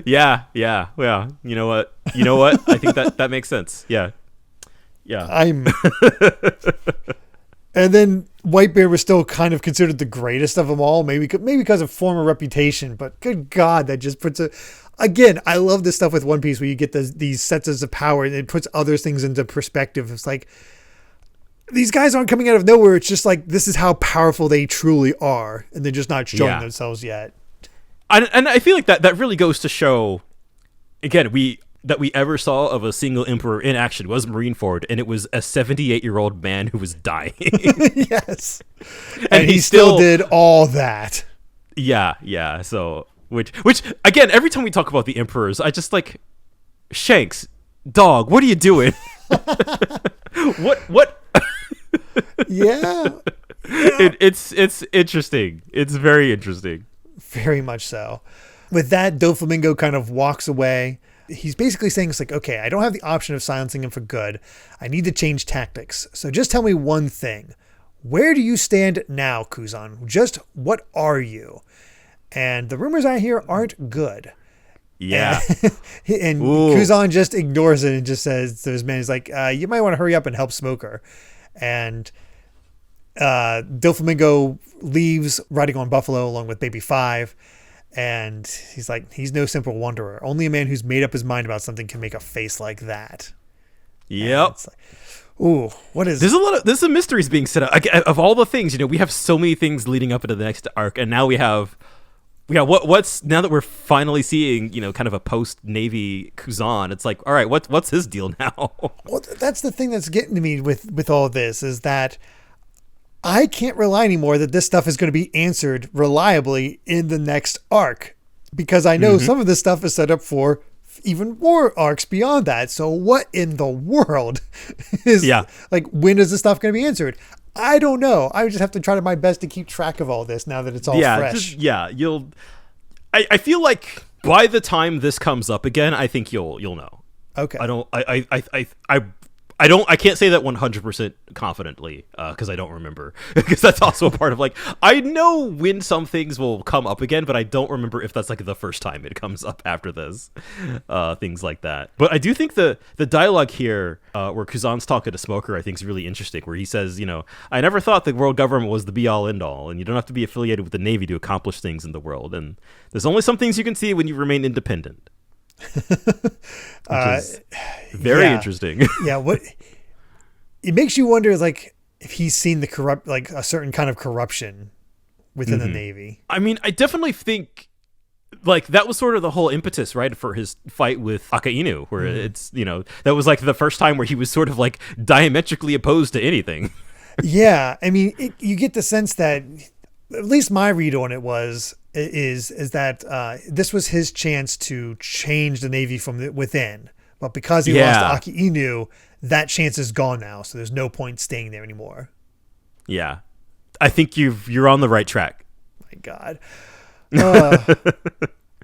Yeah. You know what? I think that makes sense. Yeah. And then Whitebeard was still kind of considered the greatest of them all, maybe because of former reputation. But good God, that just puts again, I love this stuff with One Piece where you get these senses of power and it puts other things into perspective. It's like, these guys aren't coming out of nowhere. It's just like, this is how powerful they truly are, and they're just not showing themselves yet. And I feel like that really goes to show, again, that we ever saw of a single emperor in action was Marineford, and it was a 78-year-old man who was dying. Yes. And he still did all that. Yeah. So, which again, every time we talk about the emperors, I just like, Shanks, dog, what are you doing? What? Yeah. It's interesting. It's very interesting. Very much so. With that, Doflamingo kind of walks away. He's basically saying, it's like, okay, I don't have the option of silencing him for good. I need to change tactics. So just tell me one thing. Where do you stand now, Kuzan? Just what are you? And the rumors I hear aren't good. Yeah. And Kuzan just ignores it and just says to his man, he's like, you might want to hurry up and help Smoker. And Doflamingo leaves riding on Buffalo along with Baby 5. And he's like, he's no simple wanderer. Only a man who's made up his mind about something can make a face like that. Yep. It's like, ooh, what is... There's some mysteries being set up. Of all the things, we have so many things leading up into the next arc, and now we have what's now that we're finally seeing, kind of a post-Navy Kuzan. It's like, all right, what's his deal now? Well, that's the thing that's getting to me with all this, is that I can't rely anymore that this stuff is going to be answered reliably in the next arc, because I know some of this stuff is set up for even more arcs beyond that. So what in the world is like, when is this stuff going to be answered? I don't know. I would just have to try my best to keep track of all this now that it's all fresh. I feel like by the time this comes up again, I think you'll know. Okay. I can't say that 100% confidently because I don't remember, because that's also a part of, like, I know when some things will come up again, but I don't remember if that's like the first time it comes up after this, things like that. But I do think the dialogue here where Kuzan's talking to Smoker, I think, is really interesting, where he says, I never thought the world government was the be all end all, and you don't have to be affiliated with the Navy to accomplish things in the world, and there's only some things you can see when you remain independent. Which is very interesting. Yeah, what it makes you wonder, like, if he's seen the like a certain kind of corruption within the Navy. I mean, I definitely think, like, that was sort of the whole impetus, right, for his fight with Akainu, where it's, that was like the first time where he was sort of like diametrically opposed to anything. Yeah, I mean, you get the sense that, at least my read on it is that this was his chance to change the Navy from within, but because he lost to Akainu, that chance is gone now, so there's no point staying there anymore. Yeah, I think you're on the right track. My God.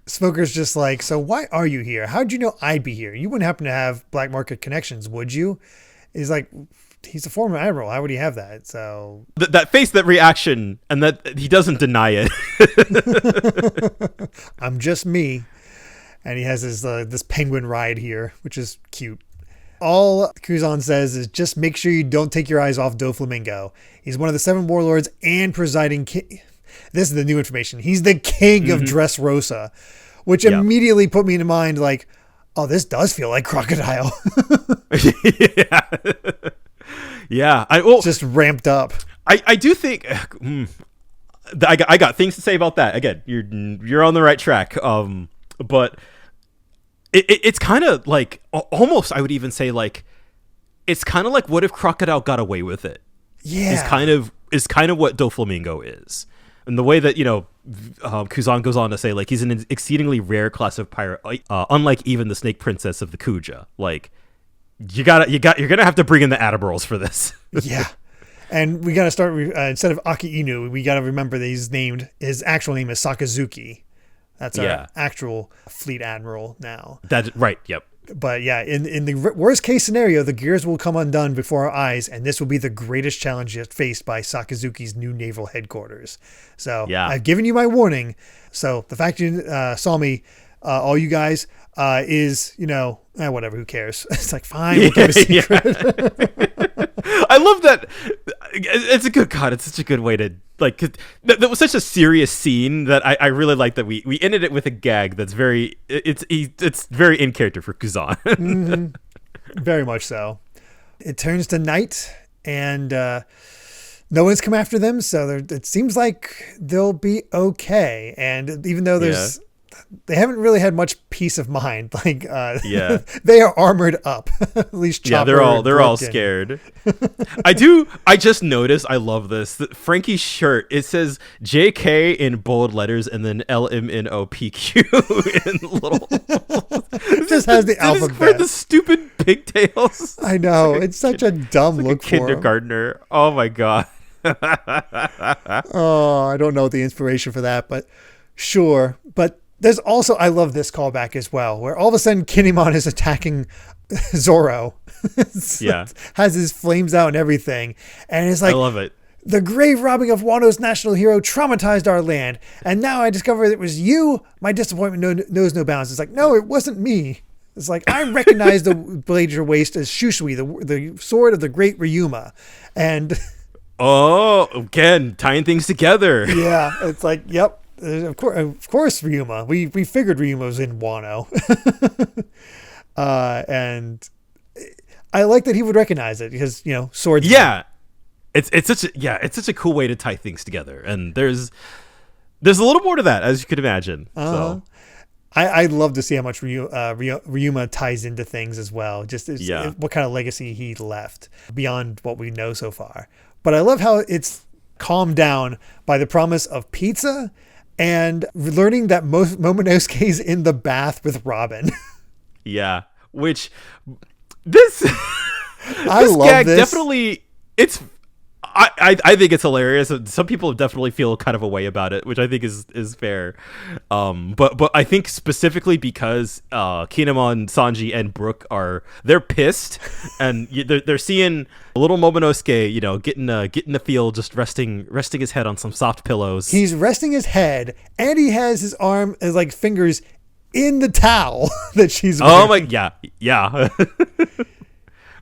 Smoker's just like, so why are you here? How'd you know I'd be here? You wouldn't happen to have black market connections, would you? He's like, he's a former admiral. How would he have that? So that face, that reaction, and that he doesn't deny it. I'm just me. And he has his this penguin ride here, which is cute. All Kuzan says is just make sure you don't take your eyes off Doflamingo. He's one of the 7 warlords and presiding king. This is the new information. He's the king of Dressrosa, which immediately put me in mind like, oh, this does feel like Crocodile. Yeah. Just ramped up. I do think I got things to say about that. Again, you're on the right track. But it's kind of like almost, I would even say like, it's kind of like, what if Crocodile got away with it? Yeah. Is kind of what Doflamingo is. And the way that, Kuzan goes on to say, like, he's an exceedingly rare class of pirate, unlike even the Snake Princess of the Kuja. Like, you're gonna have to bring in the Admirals for this. Yeah. And we got to start, instead of Aki Inu, we got to remember that his actual name is Sakazuki. That's our actual fleet admiral now. That's right. Yep. But yeah, in the worst case scenario, the gears will come undone before our eyes, and this will be the greatest challenge yet faced by Sakazuki's new naval headquarters. So I've given you my warning. So the fact you saw me, all you guys, is, whatever, who cares? It's like, fine, we'll keep a secret. I love that. It's it's such a good way to, like, that was such a serious scene that I really like that we ended it with a gag that's very, it's very in character for Kuzan. Very much so. It turns to night, and no one's come after them, so it seems like they'll be okay. And even though they haven't really had much peace of mind. Like, they are armored up. At least Chopper. Yeah, they're all scared. I just noticed, I love this. Frankie's shirt, it says JK in bold letters and then LMNOPQ in little. It just has the alphabet. For the stupid pigtails. I know. It's such a dumb look for him. Kindergartner. Oh my God. Oh, I don't know the inspiration for that, but sure. But there's also, I love this callback as well, where all of a sudden Kinemon is attacking Zoro. Has his flames out and everything. And it's like, I love it. The grave robbing of Wano's national hero traumatized our land. And now I discover it was you. My disappointment knows no bounds. It's like, no, it wasn't me. It's like, I recognize the blade at your waist as Shushui, the sword of the great Ryuma. And oh, again, tying things together. Yeah, it's like, yep. Of course, Ryuma. We figured Ryuma was in Wano, and I like that he would recognize it because swords. Yeah, it's such a cool way to tie things together, and there's a little more to that, as you could imagine. So I'd love to see how much Ryuma ties into things as well. Just what kind of legacy he left beyond what we know so far. But I love how it's calmed down by the promise of pizza. And learning that Momonosuke's in the bath with Robin. Yeah, which this love gag this. Definitely, it's I think it's hilarious. Some people definitely feel kind of a way about it, which I think is fair. But I think specifically because Kinemon, Sanji, and Brook they're pissed, and they're seeing little Momonosuke, getting the field, just resting his head on some soft pillows. He's resting his head, and he has his fingers in the towel that she's wearing. Oh my, yeah.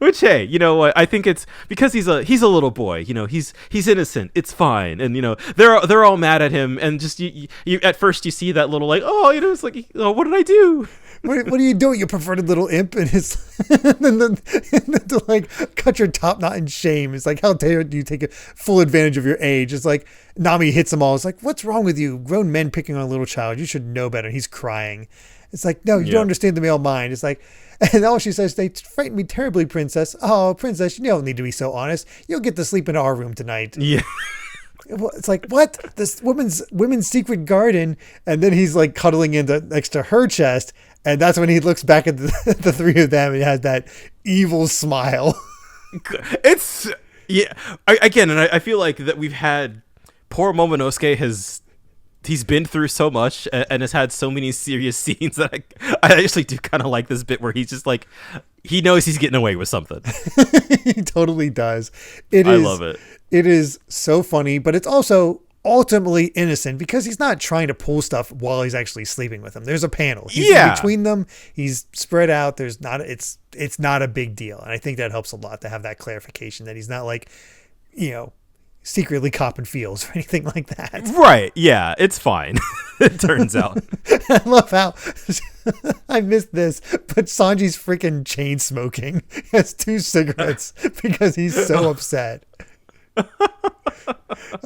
Which, hey, you know what? I think it's because he's a little boy. He's innocent. It's fine. And they're all mad at him. And just you at first you see that little like, it's like, what did I do? What are you doing, you perverted little imp? And then to like cut your top knot in shame. It's like, how dare you take full advantage of your age? It's like Nami hits them all. It's like, what's wrong with you? Grown men picking on a little child. You should know better. He's crying. It's like, no, you don't understand the male mind. It's like, and all she says, they frightened me terribly, princess. Oh, princess, you don't need to be so honest. You'll get to sleep in our room tonight. Yeah. It's like, what? This women's secret garden. And then he's like cuddling next to her chest. And that's when he looks back at the three of them and has that evil smile. It's, yeah. I feel like that we've had, poor Momonosuke he's been through so much and has had so many serious scenes that I actually do kind of like this bit where he's just like, he knows he's getting away with something. He totally does. I love it. It is so funny, but it's also ultimately innocent because he's not trying to pull stuff while he's actually sleeping with them. There's a panel. He's in between them. He's spread out. It's not a big deal. And I think that helps a lot to have that clarification that he's not like, secretly copping feels or anything like that. Right. Yeah, it's fine. It turns out. I love how I missed this, but Sanji's freaking chain smoking. He has 2 cigarettes because he's so upset.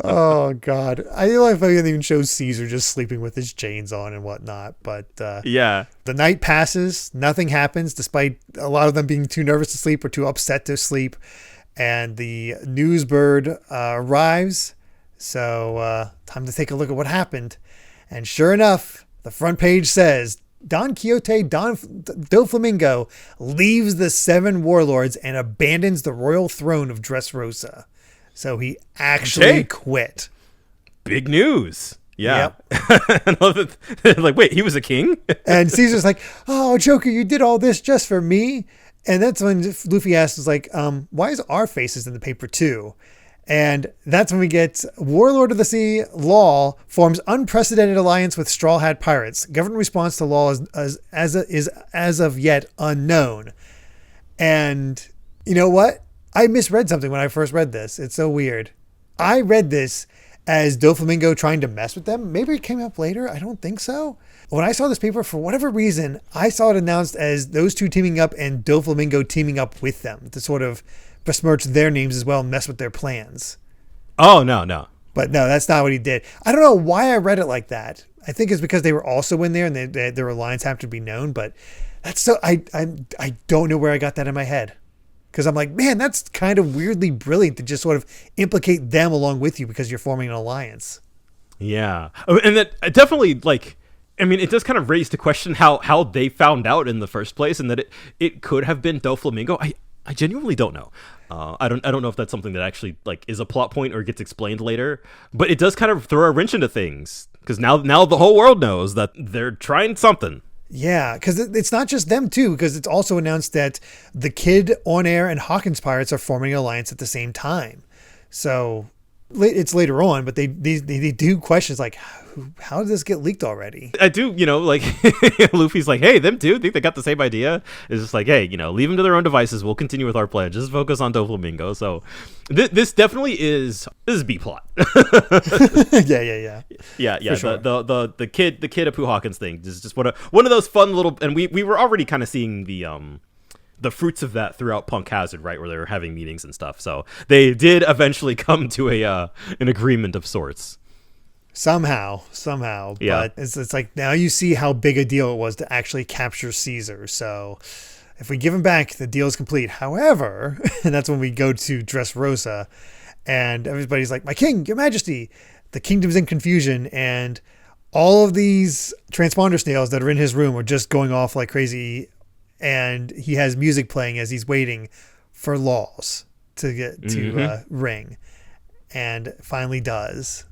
Oh God. I like how they even show Caesar just sleeping with his chains on and whatnot. But yeah. The night passes, nothing happens despite a lot of them being too nervous to sleep or too upset to sleep. And the news bird arrives. So time to take a look at what happened. And sure enough, the front page says Don Quixote Doflamingo leaves the 7 warlords and abandons the royal throne of Dressrosa. So he actually quit. Big news. Yeah. Yep. I love it. Like, wait, he was a king? And Caesar's like, oh, Joker, you did all this just for me? And that's when Luffy asks, like, why is our faces in the paper too? And that's when we get Warlord of the Sea, Law, forms unprecedented alliance with Straw Hat Pirates. Government response to Law is as of yet unknown. And you know what? I misread something when I first read this. It's so weird. I read this as Doflamingo trying to mess with them. Maybe it came up later. I don't think so. When I saw this paper, for whatever reason, I saw it announced as those 2 teaming up and Doflamingo teaming up with them to sort of besmirch their names as well and mess with their plans. Oh, no. But no, that's not what he did. I don't know why I read it like that. I think it's because they were also in there and their alliance happened to be known. But that's so I don't know where I got that in my head. Because I'm like, man, that's kind of weirdly brilliant to just sort of implicate them along with you because you're forming an alliance. Yeah. And that definitely, like, I mean, it does kind of raise the question how they found out in the first place and that it could have been Doflamingo. I genuinely don't know. I don't know if that's something that actually like is a plot point or gets explained later, but it does kind of throw a wrench into things because now the whole world knows that they're trying something. Yeah, because it's not just them too, because it's also announced that the Kid, On Air, and Hawkins Pirates are forming an alliance at the same time. So it's later on, but they do questions like, how did this get leaked already? I do, like Luffy's like, hey, them two think they got the same idea. It's just like, hey, leave them to their own devices. We'll continue with our plan. Just focus on Doflamingo. So this definitely is B plot. Yeah. For sure. The kid Apu Hawkins thing is just one of those fun little, and we were already kind of seeing the fruits of that throughout Punk Hazard, right, where they were having meetings and stuff. So they did eventually come to an agreement of sorts. Somehow, yeah. But it's like now you see how big a deal it was to actually capture Caesar. So if we give him back, the deal is complete. However, and that's when we go to Dressrosa, and everybody's like, "My king, your majesty!" The kingdom's in confusion, and all of these transponder snails that are in his room are just going off like crazy, and he has music playing as he's waiting for Laws to get to ring, and finally does.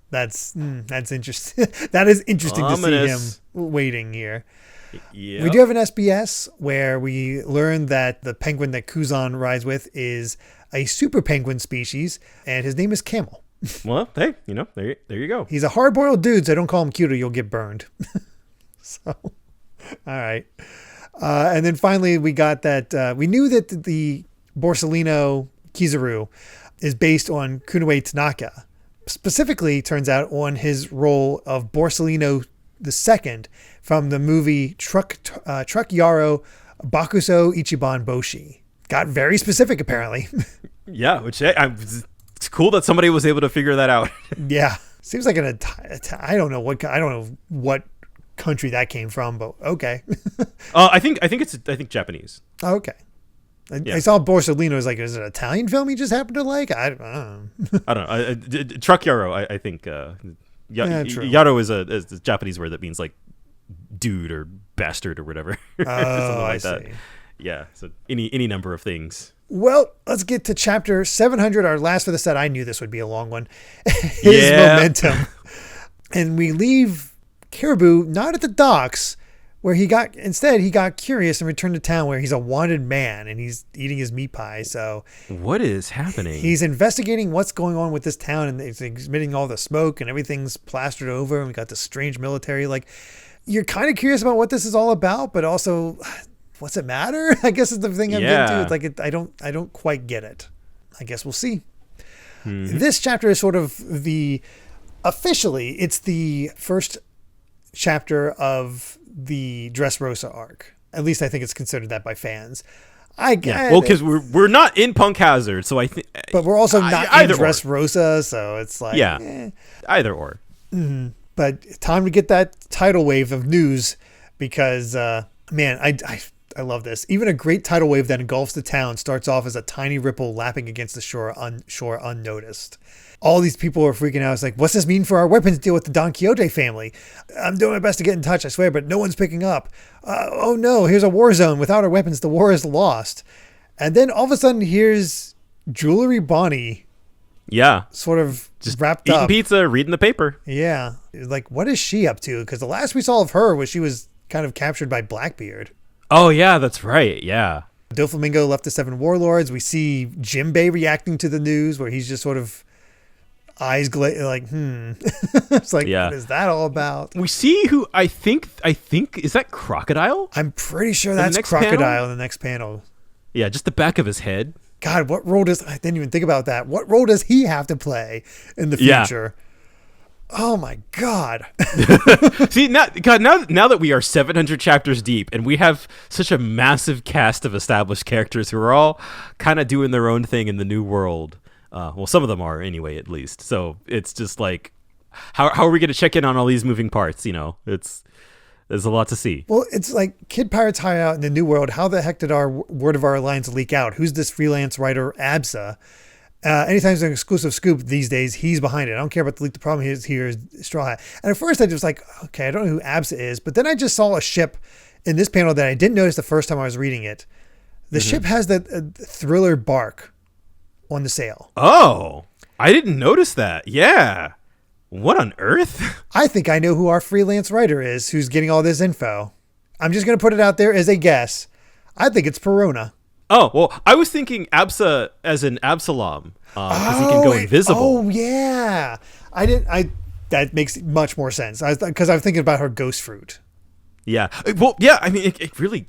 That's interesting. That is interesting Ominous. to see him waiting here. Yep. We do have an SBS where we learn that the penguin that Kuzan rides with is a super penguin species, and his name is Camel. Well, hey, there you go. He's a hard-boiled dude, so don't call him cute or you'll get burned. So, all right. And then finally, we got that we knew that the Borsalino Kizaru is based on Kunoe Tanaka. Specifically, turns out, on his role of Borsalino II from the movie Truck Yaro Bakuso Ichiban Boshi. Got very specific, apparently. Yeah, which it's cool that somebody was able to figure that out. Yeah, seems like I don't know what country that came from, but okay. I think Japanese. Oh, okay. I saw Borsalino as like, is it an Italian film he just happened to like? I don't know. I don't know. Truck Yaro, I think. Yaro is a Japanese word that means like dude or bastard or whatever. Oh, something like I that. see. Yeah, so any number of things. Well, let's get to chapter 700, our last for the set. I knew this would be a long one. His momentum. And we leave Caribou not at the docks, where he got curious and returned to town where he's a wanted man and he's eating his meat pie. So what is happening? He's investigating what's going on with this town, and he's emitting all the smoke and everything's plastered over, and we got this strange military. Like, you're kind of curious about what this is all about, but also, what's it matter? I guess is the thing I'm getting to. It's like, I don't quite get it. I guess we'll see. Mm-hmm. This chapter is sort of officially, it's the first chapter of the Dressrosa arc. At least I think it's considered that by fans. Because we're not in Punk Hazard, so I think. But we're also not in Dressrosa, so it's like either or. Mm-hmm. But time to get that tidal wave of news, because man, I love this. Even a great tidal wave that engulfs the town starts off as a tiny ripple lapping against the shore unnoticed. All these people are freaking out. It's like, what's this mean for our weapons deal with the Don Quixote family? I'm doing my best to get in touch, I swear, but no one's picking up. Oh no, here's a war zone. Without our weapons, the war is lost. And then all of a sudden, here's Jewelry Bonnie. Yeah. Sort of just wrapped eating up. Pizza, reading the paper. Yeah. Like, what is she up to? Because the last we saw of her was she was kind of captured by Blackbeard. Oh, yeah, that's right. Yeah. Doflamingo left the Seven Warlords. We see Jimbei reacting to the news where he's just sort of eyes like, It's like, what is that all about? We see who I think is that Crocodile? I'm pretty sure that's Crocodile in the next panel. Yeah, just the back of his head. God, I didn't even think about that. What role does he have to play in the future? Oh my God. See, now that we are 700 chapters deep and we have such a massive cast of established characters who are all kind of doing their own thing in the new world. Well, some of them are anyway, at least. So it's just like, how are we going to check in on all these moving parts? There's a lot to see. Well, it's like Kid Pirates Hideout in the New World. How the heck did our word of our alliance leak out? Who's this freelance writer, Absa? Anytime there's an exclusive scoop these days, he's behind it. I don't care about the leak. The problem here is Straw Hat. And at first I was like, okay, I don't know who Absa is. But then I just saw a ship in this panel that I didn't notice the first time I was reading it. The ship has the Thriller bark on the sail. Oh, I didn't notice that. Yeah. What on earth? I think I know who our freelance writer is who's getting all this info. I'm just going to put it out there as a guess. I think it's Perona. Oh, well, I was thinking Absa as in Absalom, because he can go invisible. Oh, yeah. That makes much more sense. Because I was thinking about her ghost fruit. Yeah. Well, yeah, I mean, it really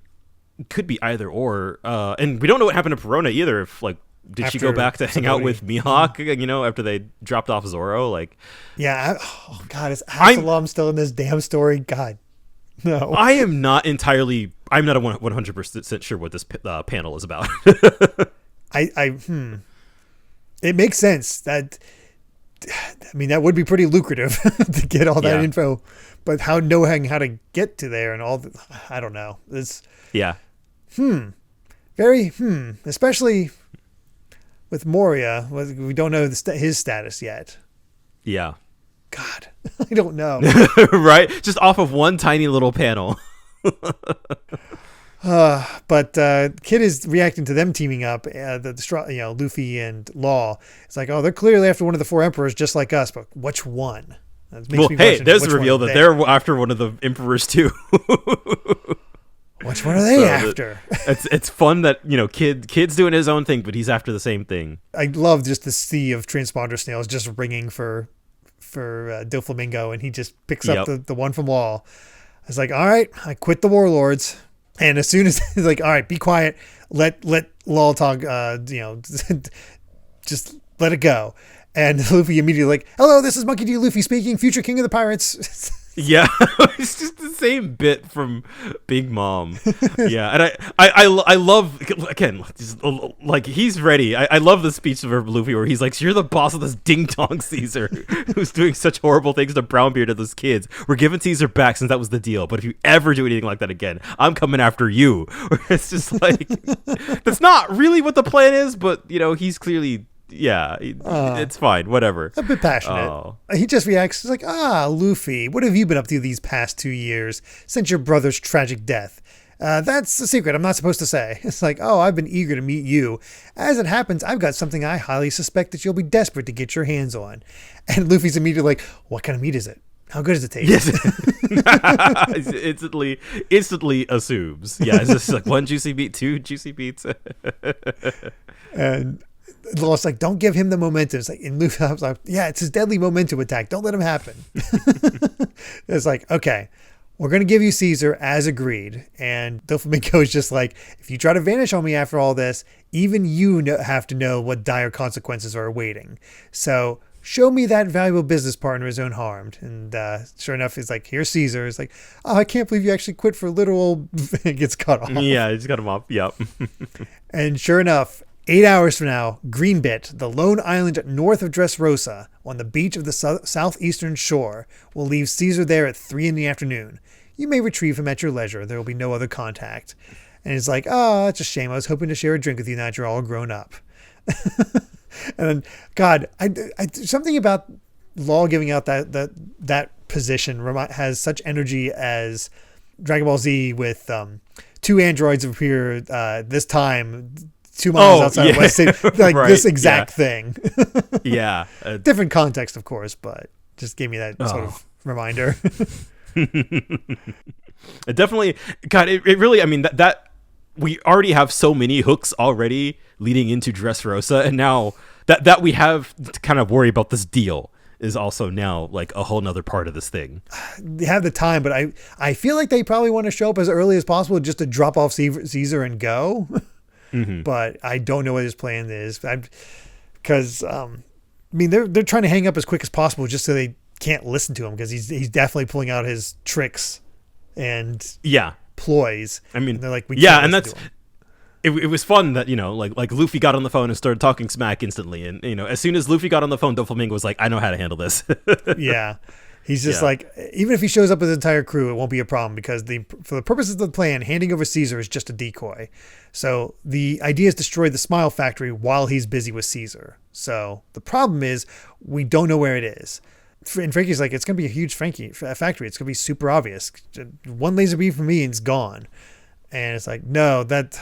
could be either or. And we don't know what happened to Perona either. If, did she go back to hang out with Mihawk, after they dropped off Zoro? Yeah. Oh, God, is Absalom still in this damn story? God, no. I'm not 100% sure what this panel is about. It makes sense that would be pretty lucrative to get all that info, but knowing how to get to there and all I don't know. Especially with Moria, we don't know his status yet. Yeah. God, I don't know. Right? Just off of one tiny little panel. But Kid is reacting to them teaming up. Luffy and Law. It's like, oh, they're clearly after one of the four emperors, just like us. But which one? There's a reveal that they're after one of the emperors too. Which one are they after? It's fun that Kid's doing his own thing, but he's after the same thing. I love just the sea of transponder snails just ringing for Doflamingo, and he just picks up the one from Law. I was like, all right, I quit the warlords. And as soon as he's like, all right, be quiet, let Law talk, just let it go. And Luffy immediately like, hello, this is Monkey D. Luffy speaking, future king of the pirates. Yeah, it's just the same bit from Big Mom. Yeah, and I love, again, he's ready. I love the speech of Luffy where he's like, you're the boss of this ding-dong Caesar who's doing such horrible things to Brownbeard and those kids. We're giving Caesar back since that was the deal, but if you ever do anything like that again, I'm coming after you. It's just like, that's not really what the plan is, but, he's clearly... Yeah, it's fine. Whatever. A bit passionate. He just reacts. He's like, Luffy, what have you been up to these past 2 years since your brother's tragic death? That's a secret I'm not supposed to say. It's like, I've been eager to meet you. As it happens, I've got something I highly suspect that you'll be desperate to get your hands on. And Luffy's immediately like, what kind of meat is it? How good does it taste? Yes. instantly assumes. Yeah, it's just like one juicy beet, two juicy beets. And Law's like, don't give him the momentum. It's like, and Luffy's like, yeah, it's his deadly momentum attack. Don't let him happen. It's like, okay, we're going to give you Caesar as agreed. And Doflamingo is just like, if you try to vanish on me after all this, even you have to know what dire consequences are awaiting. So show me that valuable business partner is unharmed. And sure enough, he's like, here's Caesar. It's like, oh, I can't believe you actually quit for literal. It gets cut off. Yeah, he's cut him off. Yep. And sure enough, 8 hours from now, Greenbit, the lone island north of Dressrosa, on the beach of the southeastern shore, will leave Caesar there at 3 p.m. You may retrieve him at your leisure. There will be no other contact. And he's like, oh, it's a shame. I was hoping to share a drink with you now that you're all grown up. And then, God, I something about Law giving out that position has such energy as Dragon Ball Z with two androids appear this time 2 miles outside of West City, like right, this exact thing. Yeah. Different context, of course, but just gave me that sort of reminder. It definitely, God, it really, I mean, that we already have so many hooks already leading into Dressrosa, and now that we have to kind of worry about this deal is also now like a whole nother part of this thing. They have the time, but I feel like they probably want to show up as early as possible just to drop off Caesar and go. Mm-hmm. But I don't know what his plan is, because I mean they're trying to hang up as quick as possible just so they can't listen to him, because he's definitely pulling out his tricks and ploys. I mean, and they're like, we can't and listen that's to him. It was fun that, you know, like Luffy got on the phone and started talking smack instantly, and you know, as soon as Luffy got on the phone, Doflamingo was like, I know how to handle this. Yeah. He's just like, even if he shows up with his entire crew, it won't be a problem, because for the purposes of the plan, handing over Caesar is just a decoy. So the idea is to destroy the Smile Factory while he's busy with Caesar. So the problem is we don't know where it is. And Frankie's like, it's going to be a huge factory. It's going to be super obvious. One laser beam from me and it's gone. And it's like, no, that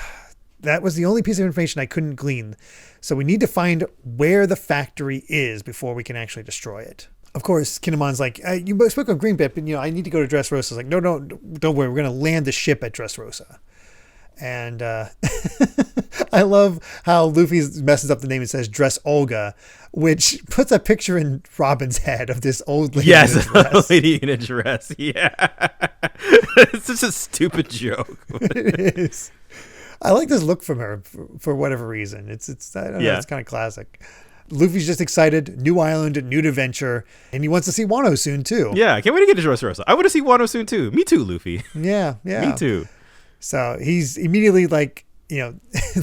was the only piece of information I couldn't glean. So we need to find where the factory is before we can actually destroy it. Of course, Kinnamon's like, you spoke of Greenbit, but I need to go to Dressrosa. It's like, no, don't worry. We're going to land the ship at Dressrosa. And I love how Luffy messes up the name and says Dress Olga, which puts a picture in Robin's head of this old lady in a dress. Lady in a dress. Yeah. It's just a stupid joke. It is. I like this look from her for whatever reason. It's I don't know, it's kind of classic. Luffy's just excited. New island, new adventure. And he wants to see Wano soon, too. Yeah, I can't wait to get to Dressrosa. I want to see Wano soon, too. Me too, Luffy. Yeah. Me too. So he's immediately like,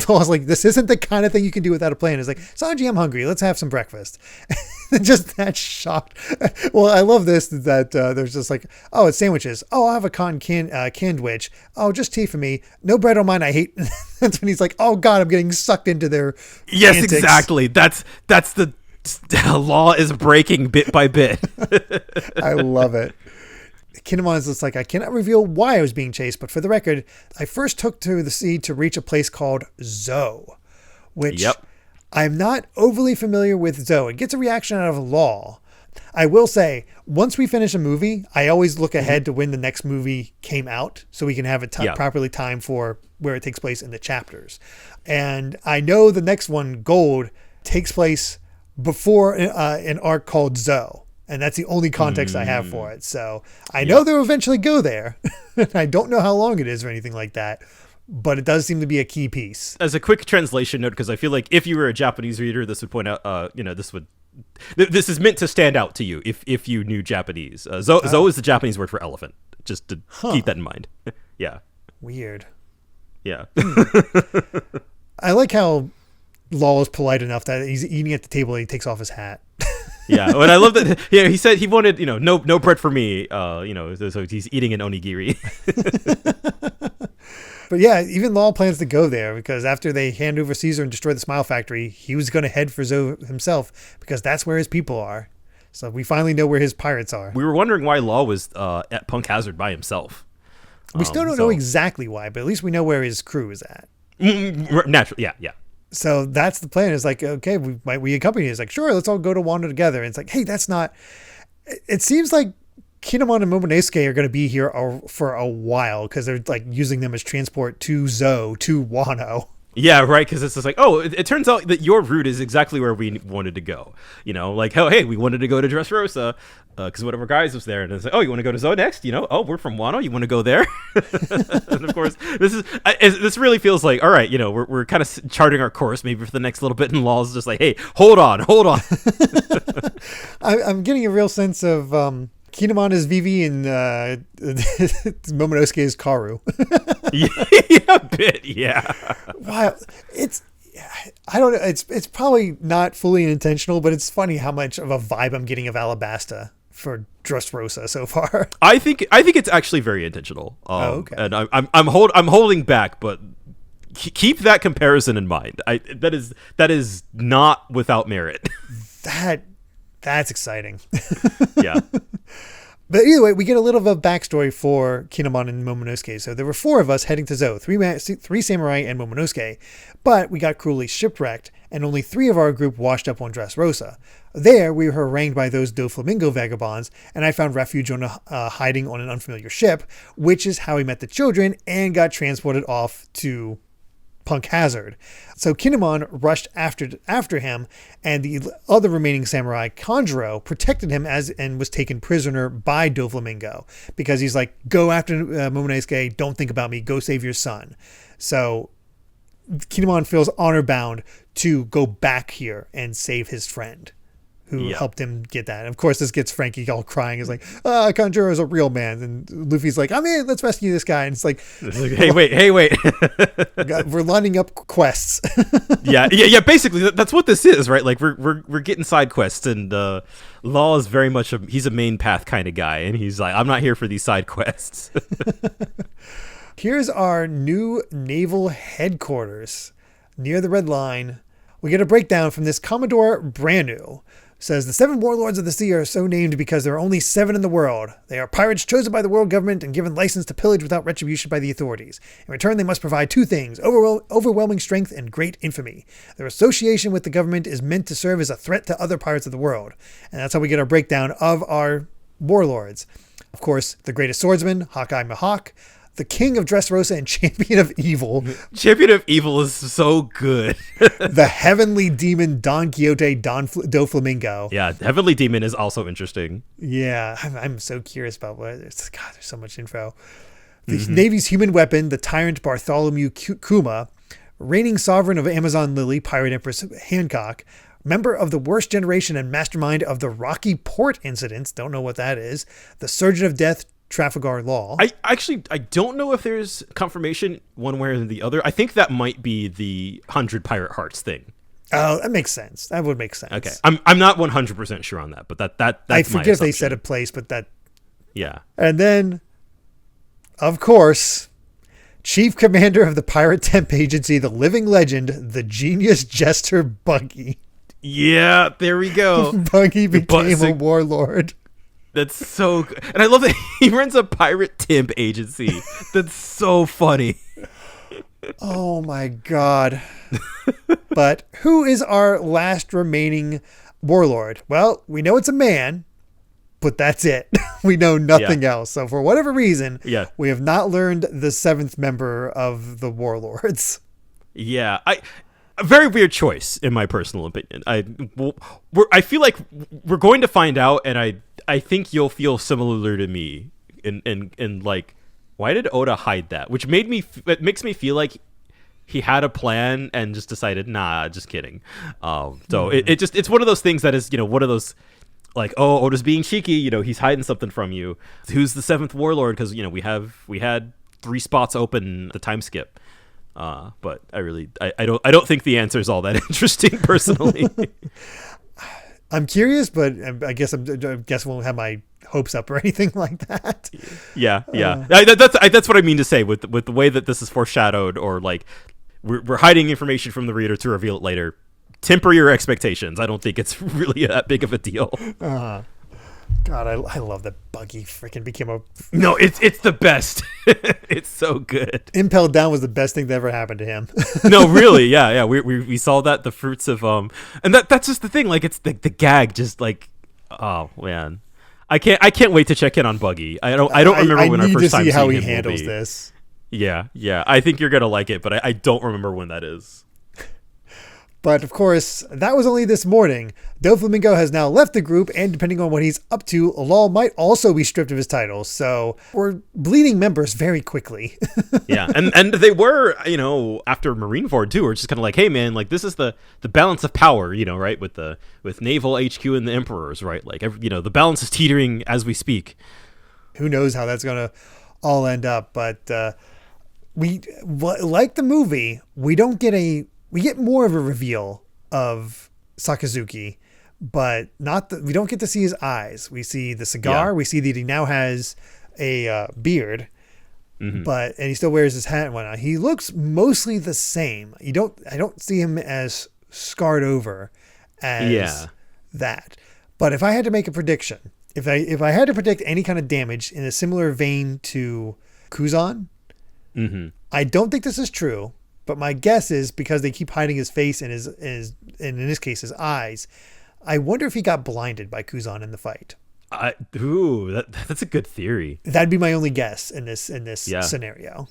Law's like, this isn't the kind of thing you can do without a plan. It's like, Sanji, I'm hungry. Let's have some breakfast. Just that shocked. Well, I love this, that there's just like, oh, it's sandwiches. Oh, I'll have a canned-wich. Oh, just tea for me. No bread on mine. I hate. That's when he's like, oh God, I'm getting sucked into their Yes, antics. exactly. That's the Law is breaking bit by bit. I love it. Kinemon is just like, I cannot reveal why I was being chased, but for the record, I first took to the sea to reach a place called Zoe, which I'm not overly familiar with. Zoe. It gets a reaction out of Law. I will say, once we finish a movie, I always look ahead to when the next movie came out so we can have it properly timed for where it takes place in the chapters. And I know the next one, Gold, takes place before an arc called Zoe. And that's the only context I have for it. So I know they'll eventually go there. I don't know how long it is or anything like that, but it does seem to be a key piece. As a quick translation note, because I feel like if you were a Japanese reader, this would point out, this is meant to stand out to you if you knew Japanese. Zoe is the Japanese word for elephant, just to keep that in mind. Yeah. Weird. Yeah. I like how Law is polite enough that he's eating at the table and he takes off his hat. Yeah, and I love that. Yeah, he said he wanted, no bread for me. So he's eating an onigiri. But yeah, even Law plans to go there because after they hand over Caesar and destroy the Smile Factory, he was going to head for Zoe himself because that's where his people are. So we finally know where his pirates are. We were wondering why Law was at Punk Hazard by himself. We still don't know exactly why, but at least we know where his crew is at. Naturally, yeah. So that's the plan. It's like, okay, we accompany you. It's like, sure, let's all go to Wano together. And it's like, hey, that's not. It seems like Kinemon and Momonosuke are going to be here for a while because they're like using them as transport to Zou, to Wano. Yeah, right, because it's just like, oh, it turns out that your route is exactly where we wanted to go. You know, like, oh, hey, we wanted to go to Dressrosa because one of our guys was there. And it's like, oh, you want to go to Zou next? You know, oh, we're from Wano. You want to go there? And of course, this really feels like, all right, you know, we're kind of charting our course maybe for the next little bit. And Law's just like, hey, hold on. I'm getting a real sense of Kinemon is Vivi and Momonosuke is Karu. Yeah, a bit, yeah. Wow, I don't know. It's probably not fully intentional, but it's funny how much of a vibe I'm getting of Alabasta for Dressrosa so far. I think it's actually very intentional. Okay. And I'm holding back, but keep that comparison in mind. That is not without merit. That's exciting. Yeah. But either way, we get a little of a backstory for Kinemon and Momonosuke. So there were 4 of us heading to Zou, 3 samurai and Momonosuke, but we got cruelly shipwrecked, and only 3 of our group washed up on Dressrosa. There, we were harangued by those Doflamingo vagabonds, and I found refuge on hiding on an unfamiliar ship, which is how we met the children and got transported off to Punk Hazard. So Kinemon rushed after him, and the other remaining samurai, Kanjuro, protected him and was taken prisoner by Doflamingo because he's like, go after Momonosuke, don't think about me, go save your son. So Kinemon feels honor bound to go back here and save his friend who helped him get that. And of course, this gets Frankie all crying. He's like, Kanjuro is a real man. And Luffy's like, I'm in, let's rescue this guy. And it's like hey, wait. We're lining up quests. yeah. Basically, that's what this is, right? Like, we're getting side quests, and Law is very much he's a main path kind of guy. And he's like, I'm not here for these side quests. Here's our new naval headquarters near the Red Line. We get a breakdown from this Commodore Branu. Says the 7 warlords of the sea are so named because there are only 7 in the world. They are pirates chosen by the world government and given license to pillage without retribution by the authorities. In return, they must provide 2 things, overwhelming strength and great infamy. Their association with the government is meant to serve as a threat to other pirates of the world. And that's how we get our breakdown of our warlords. Of course, the greatest swordsman, Hawkeye Mihawk, the king of Dressrosa and champion of evil. Champion of evil is so good. The heavenly demon Don Quixote Doflamingo. Yeah, heavenly demon is also interesting. Yeah, I'm so curious about what. God, there's so much info. The Navy's human weapon, the tyrant Bartholomew Kuma, reigning sovereign of Amazon Lily, Pirate Empress Hancock, member of the worst generation and mastermind of the Rocky Port incidents. Don't know what that is. The surgeon of death, Trafalgar Law. I don't know if there's confirmation one way or the other. I think that might be the 100 pirate hearts thing. Oh, that makes sense. That would make sense. Okay, I'm not 100% sure on that, but that's I forget if they said a place, but that. Yeah. And then, of course, Chief Commander of the Pirate Temp Agency, the living legend, the genius jester Buggy. Yeah, there we go. Buggy became a warlord. That's so good. And I love that he runs a pirate temp agency. That's so funny. Oh my God. But who is our last remaining warlord? Well, we know it's a man, but that's it. We know nothing else. So for whatever reason, we have not learned the 7th member of the warlords. Yeah, a very weird choice, in my personal opinion. I feel like we're going to find out, and I think you'll feel similar to me in like, why did Oda hide that? Which it makes me feel like he had a plan and just decided, nah, just kidding. So it's one of those things that is, one of those like, oh, Oda's being cheeky, he's hiding something from you. Who's the 7th warlord? Because we had 3 spots open the time skip. But I don't think the answer is all that interesting personally. I'm curious, but I guess I won't have my hopes up or anything like that. Yeah. That's what I mean to say with the way that this is foreshadowed, or like we're hiding information from the reader to reveal it later. Temper your expectations. I don't think it's really that big of a deal. God, I love that Buggy freaking became a... No, it's the best. It's so good. Impelled Down was the best thing that ever happened to him. No, really, yeah. We saw that, the fruits of... And that's just the thing, like, it's the gag, just like... Oh, man. I can't wait to check in on Buggy. I don't remember when our first time seeing him will be. I need to see how he handles this. Yeah. I think you're gonna like it, but I don't remember when that is. But of course, that was only this morning. Doflamingo has now left the group, and depending on what he's up to, Lal might also be stripped of his titles. So we're bleeding members very quickly. Yeah, and they were, after Marineford too, we're just kind of like, hey man, like this is the balance of power, right? With Naval HQ and the Emperors, right? Like the balance is teetering as we speak. Who knows how that's gonna all end up? But we like the movie. We get more of a reveal of Sakazuki, but we don't get to see his eyes. We see the cigar. Yeah. We see that he now has a beard, and he still wears his hat and whatnot. He looks mostly the same. I don't see him as scarred over as that. But if I had to make a prediction, if I had to predict any kind of damage in a similar vein to Kuzan, I don't think this is true. But my guess is because they keep hiding his face and and in this case his eyes, I wonder if he got blinded by Kuzan in the fight. That's a good theory. That'd be my only guess in this scenario.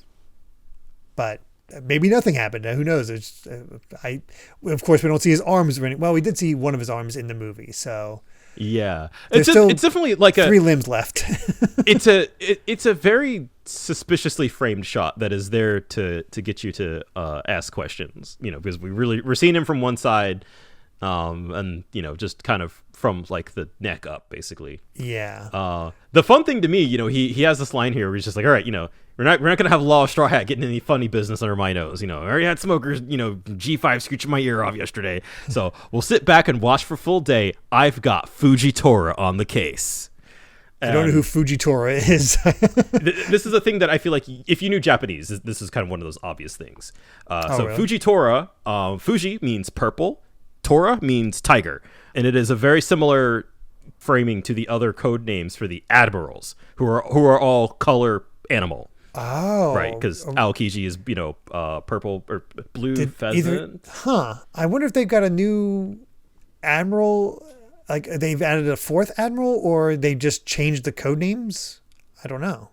But maybe nothing happened. Who knows? Of course we don't see his arms or anything. Well, we did see one of his arms in the movie, so yeah, it's definitely like 3 limbs left. it's a very suspiciously framed shot that is there to get you to ask questions, because we're seeing him from one side, and just kind of from like the neck up, basically. Yeah. The fun thing to me, he has this line here where he's just like, all right, we're not gonna have Law Straw Hat getting any funny business under my nose. I already had smokers, G5 scooching my ear off yesterday, so we'll sit back and watch for full day. I've got Fujitora on the case. I don't know who Fujitora is. This is a thing that I feel like if you knew Japanese, this is kind of one of those obvious things. Really? Fujitora, Fuji means purple, Tora means tiger, and it is a very similar framing to the other code names for the admirals, who are all color animal. Oh, right, because Aokiji is purple or blue pheasant. I wonder if they've got a new admiral. Like they've added a 4th admiral, or they just changed the code names. I don't know.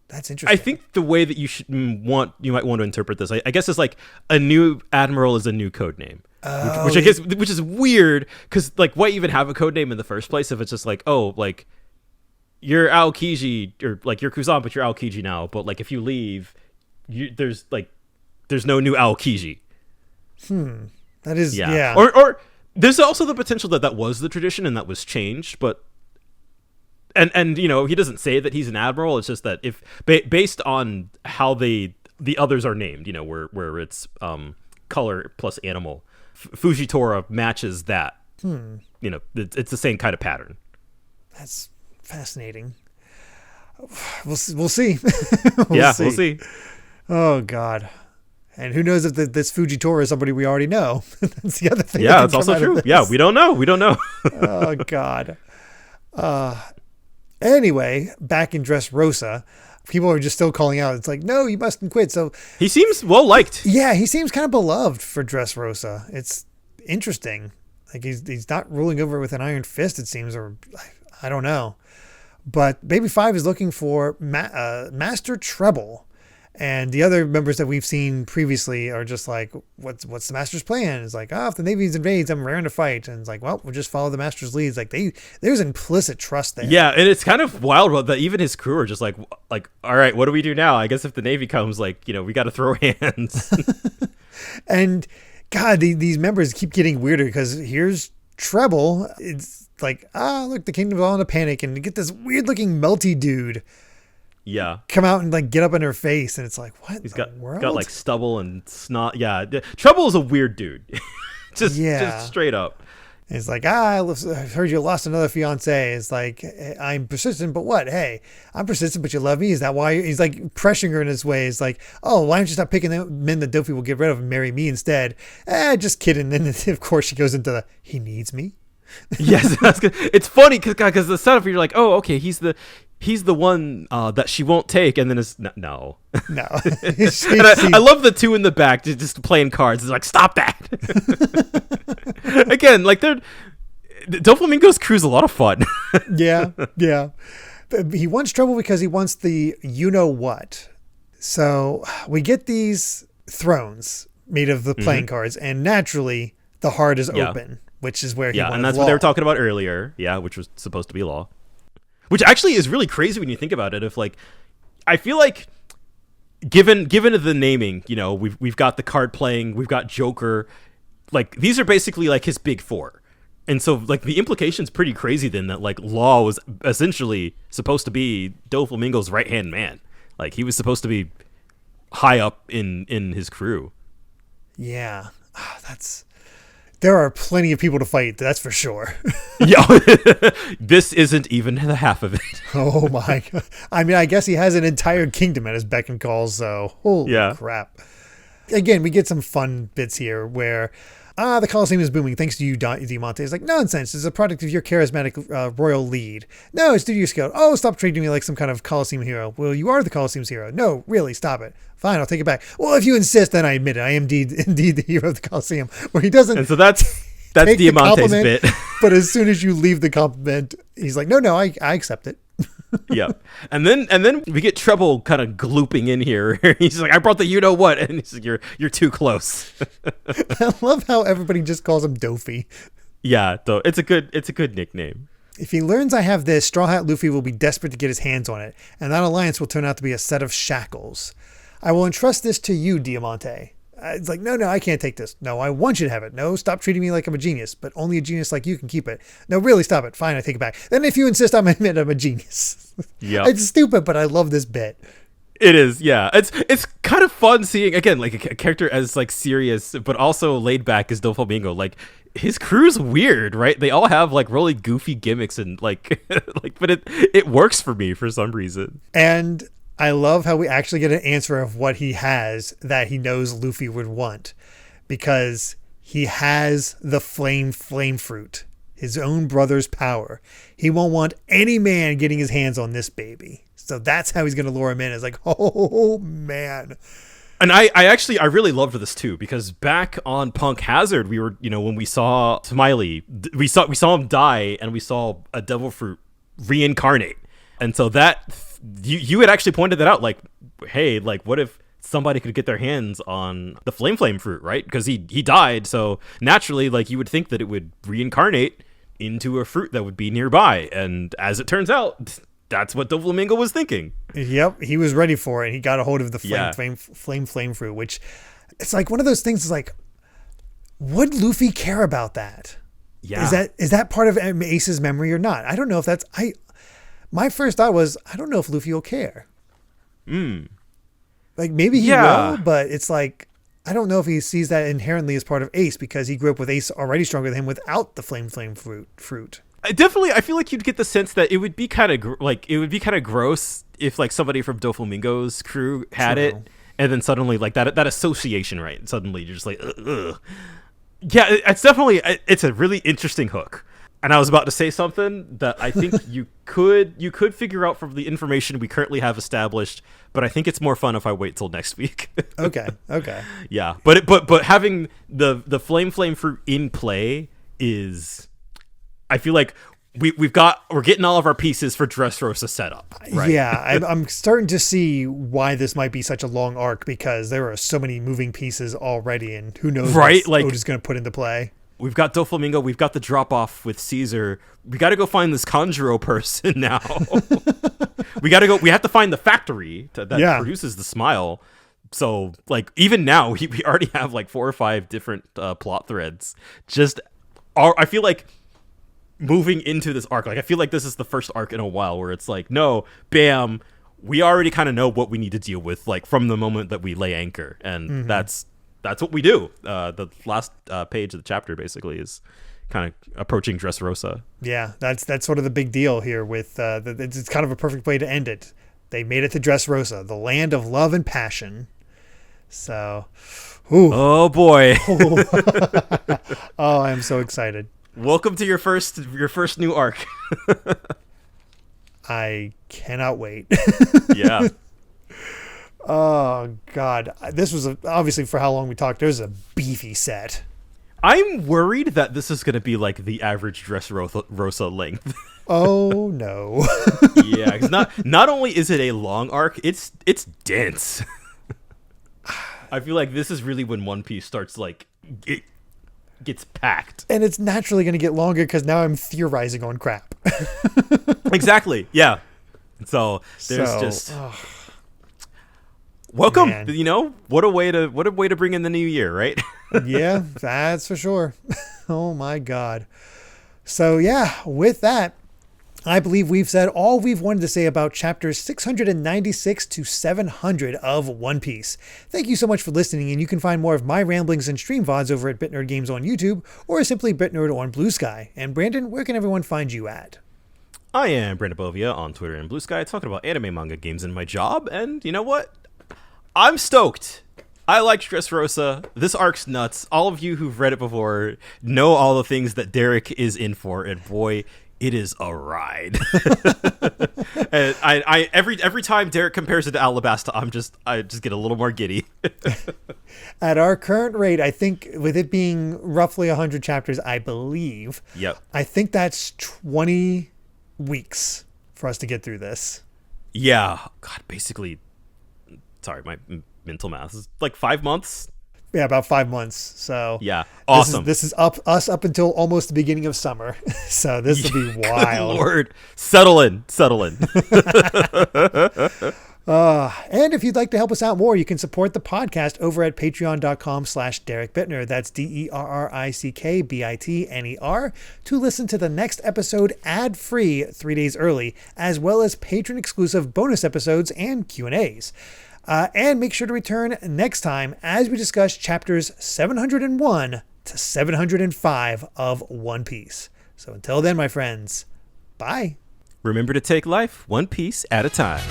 That's interesting. I think the way that you might want to interpret this, I guess, is like a new admiral is a new code name, which is weird because like why even have a code name in the first place if it's just like, oh, like you're Aokiji or like you're Kuzan but you're Aokiji now, but like if you leave, there's no new Aokiji. That is Or there's also the potential that was the tradition and that was changed, but and he doesn't say that he's an admiral. It's just that if based on how the others are named, where it's color plus animal, Fujitora matches that. It's the same kind of pattern. That's fascinating. We'll see. We'll see. Oh God. And who knows if this Fujitora is somebody we already know. That's the other thing. Yeah, that's also true. Yeah, we don't know. Oh, God. Anyway, back in Dressrosa, people are just still calling out. It's like, no, you mustn't quit. So he seems well-liked. Yeah, he seems kind of beloved for Dressrosa. It's interesting. Like he's not ruling over with an iron fist, it seems, or I don't know. But Baby 5 is looking for Master Treble. And the other members that we've seen previously are just like, what's the Master's plan? It's like, if the Navy invades, I'm raring to fight. And it's like, well, we'll just follow the Master's leads. Like there's implicit trust there. Yeah, and it's kind of wild that even his crew are just like, all right, what do we do now? I guess if the Navy comes, we got to throw hands. And God, these members keep getting weirder because here's Treble. It's like, look, the kingdom's all in a panic, and you get this weird looking melty dude. Yeah, come out and get up in her face, and it's like, what? He's got stubble and snot. Yeah, Treble is a weird dude. just straight up. It's like, I heard you lost another fiance. It's like, I'm persistent, but what? Hey, I'm persistent, but you love me. Is that why? He's like pressuring her in his way. It's like, oh, why don't you stop picking the men that Dofi will get rid of and marry me instead? Just kidding. And then of course she goes into he needs me. Yes, that's good. It's funny because the setup, you're like, oh, okay, he's the one that she won't take, and then it's no. I love the two in the back just playing cards. It's like, stop that. Again, Doflamingo's crew's a lot of fun. Yeah. He wants trouble because he wants the you-know-what. So we get these thrones made of the playing cards, and naturally the heart is open, which is where he wanted and that's law. what they were talking about earlier. Yeah, which was supposed to be law. Which actually is really crazy when you think about it. If like, I feel like, given the naming, you know, we've got the card playing, we've got Joker, like these are basically like his big four. And so, like, the implication's pretty crazy then that, like, Law was essentially supposed to be Doflamingo's right-hand man. Like, he was supposed to be high up in his crew. Yeah. There are plenty of people to fight, that's for sure. Yeah. This isn't even the half of it. Oh, my God. I mean, I guess he has an entire kingdom at his beck and call, so holy crap. Again, we get some fun bits here where... the Coliseum is booming thanks to you, Diamante. It's like, nonsense. It's a product of your charismatic royal lead. No, it's due to your skill. Oh, stop treating me like some kind of Coliseum hero. Well, you are the Coliseum's hero. No, really, stop it. Fine, I'll take it back. Well, if you insist, then I admit it. I am indeed the hero of the Coliseum. Where he doesn't. And so that's Diamante's bit. But as soon as you leave the compliment, he's like, no, I accept it. Yeah. And then we get Trouble kind of glooping in here. He's like, I brought the you-know-what. And he's like, you're too close. I love how everybody just calls him Dofi. Yeah, though it's a good nickname. If he learns I have this, Straw Hat Luffy will be desperate to get his hands on it, and that alliance will turn out to be a set of shackles. I will entrust this to you, Diamante. It's like, no, I can't take this. No, I want you to have it. No, stop treating me like I'm a genius, but only a genius like you can keep it. No, really, stop it. Fine, I take it back. Then if you insist, I'm a genius. Yeah. It's stupid, but I love this bit. It is, yeah. It's kind of fun seeing, again, like a character as like serious, but also laid back as Doflamingo. Like, his crew's weird, right? They all have like really goofy gimmicks and like, but it works for me for some reason. And I love how we actually get an answer of what he has that he knows Luffy would want, because he has the flame fruit, his own brother's power. He won't want any man getting his hands on this baby. So that's how he's going to lure him in. It's like, oh man. And I really loved this too, because back on Punk Hazard, we were, when we saw Smiley, we saw him die, and we saw a devil fruit reincarnate. And so that you had actually pointed that out, like, hey, like, what if somebody could get their hands on the flame fruit, right? Because he died, so naturally, like, you would think that it would reincarnate into a fruit that would be nearby. And as it turns out, that's what Doflamingo was thinking. Yep, he was ready for it. He got a hold of the flame fruit, which it's like one of those things. Is like, would Luffy care about that? Yeah, is that part of Ace's memory or not? I don't know if that's My first thought was, I don't know if Luffy will care. Like, maybe he will, but it's like, I don't know if he sees that inherently as part of Ace, because he grew up with Ace already stronger than him without the flame fruit. I feel like you'd get the sense that it would be kind of gross if like somebody from Doflamingo's crew had it, and then suddenly like that association, right? Suddenly you're just like, ugh. Yeah, it's a really interesting hook. And I was about to say something that I think you could figure out from the information we currently have established, but I think it's more fun if I wait till next week. Okay. Yeah, but having the flame fruit in play is, I feel like we're getting all of our pieces for Dressrosa set up. Right? Yeah, I'm starting to see why this might be such a long arc, because there are so many moving pieces already, and who knows what Oda's going to put into play. We've got Doflamingo. We've got the drop off with Caesar. We got to go find this Conjuro person now. We have to find the factory that produces the smile. So like, even now we already have like 4 or 5 different plot threads. I feel like moving into this arc, like I feel like this is the first arc in a while where it's like, no, bam, we already kind of know what we need to deal with, like from the moment that we lay anchor, and that's what we do. The last page of the chapter basically is kind of approaching Dressrosa. Yeah, that's sort of the big deal here with it's kind of a perfect way to end it. They made it to Dressrosa, the land of love and passion. So, oh boy. Oh, I'm so excited. Welcome to your first new arc. I cannot wait. Yeah. Oh God, this was obviously, for how long we talked, there's a beefy set. I'm worried that this is going to be like the average Dressrosa length. Oh no. Yeah, because not only is it a long arc, it's dense. I feel like this is really when One Piece starts like it gets packed. And it's naturally going to get longer because now I'm theorizing on crap. Exactly. Yeah. So there's just welcome. Man. You know, what a way to bring in the new year, right? Yeah, that's for sure. Oh my God. So yeah, with that, I believe we've said all we've wanted to say about chapters 696 to 700 of One Piece. Thank you so much for listening, and you can find more of my ramblings and stream VODs over at BitNerd Games on YouTube, or simply BitNerd on BlueSky. And Brandon, where can everyone find you at? I am Brandon Bovia on Twitter and BlueSky, talking about anime, manga, games, and my job. And you know what? I'm stoked. I liked Dressrosa. This arc's nuts. All of you who've read it before know all the things that Derrick is in for, and boy, it is a ride. And I every time Derrick compares it to Alabasta, I just get a little more giddy. At our current rate, I think with it being roughly 100 chapters, I believe. Yep. I think that's 20 weeks for us to get through this. Yeah. God, basically, sorry, my mental math is like 5 months. Yeah, about 5 months. So yeah, awesome. This is up until almost the beginning of summer. So this will be wild. Good Lord, settle in. And if you'd like to help us out more, you can support the podcast over at patreon.com/Derrick Bittner. That's DerrickBitner to listen to the next episode ad-free 3 days early, as well as patron-exclusive bonus episodes and Q&As. And make sure to return next time as we discuss chapters 701 to 705 of One Piece. So until then, my friends, bye. Remember to take life one piece at a time.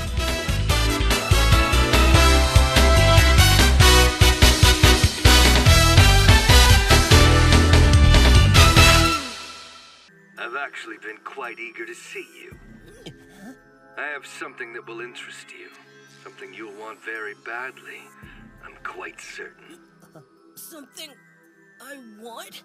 I've actually been quite eager to see you. I have something that will interest you. Something you'll want very badly. I'm quite certain. Something I want?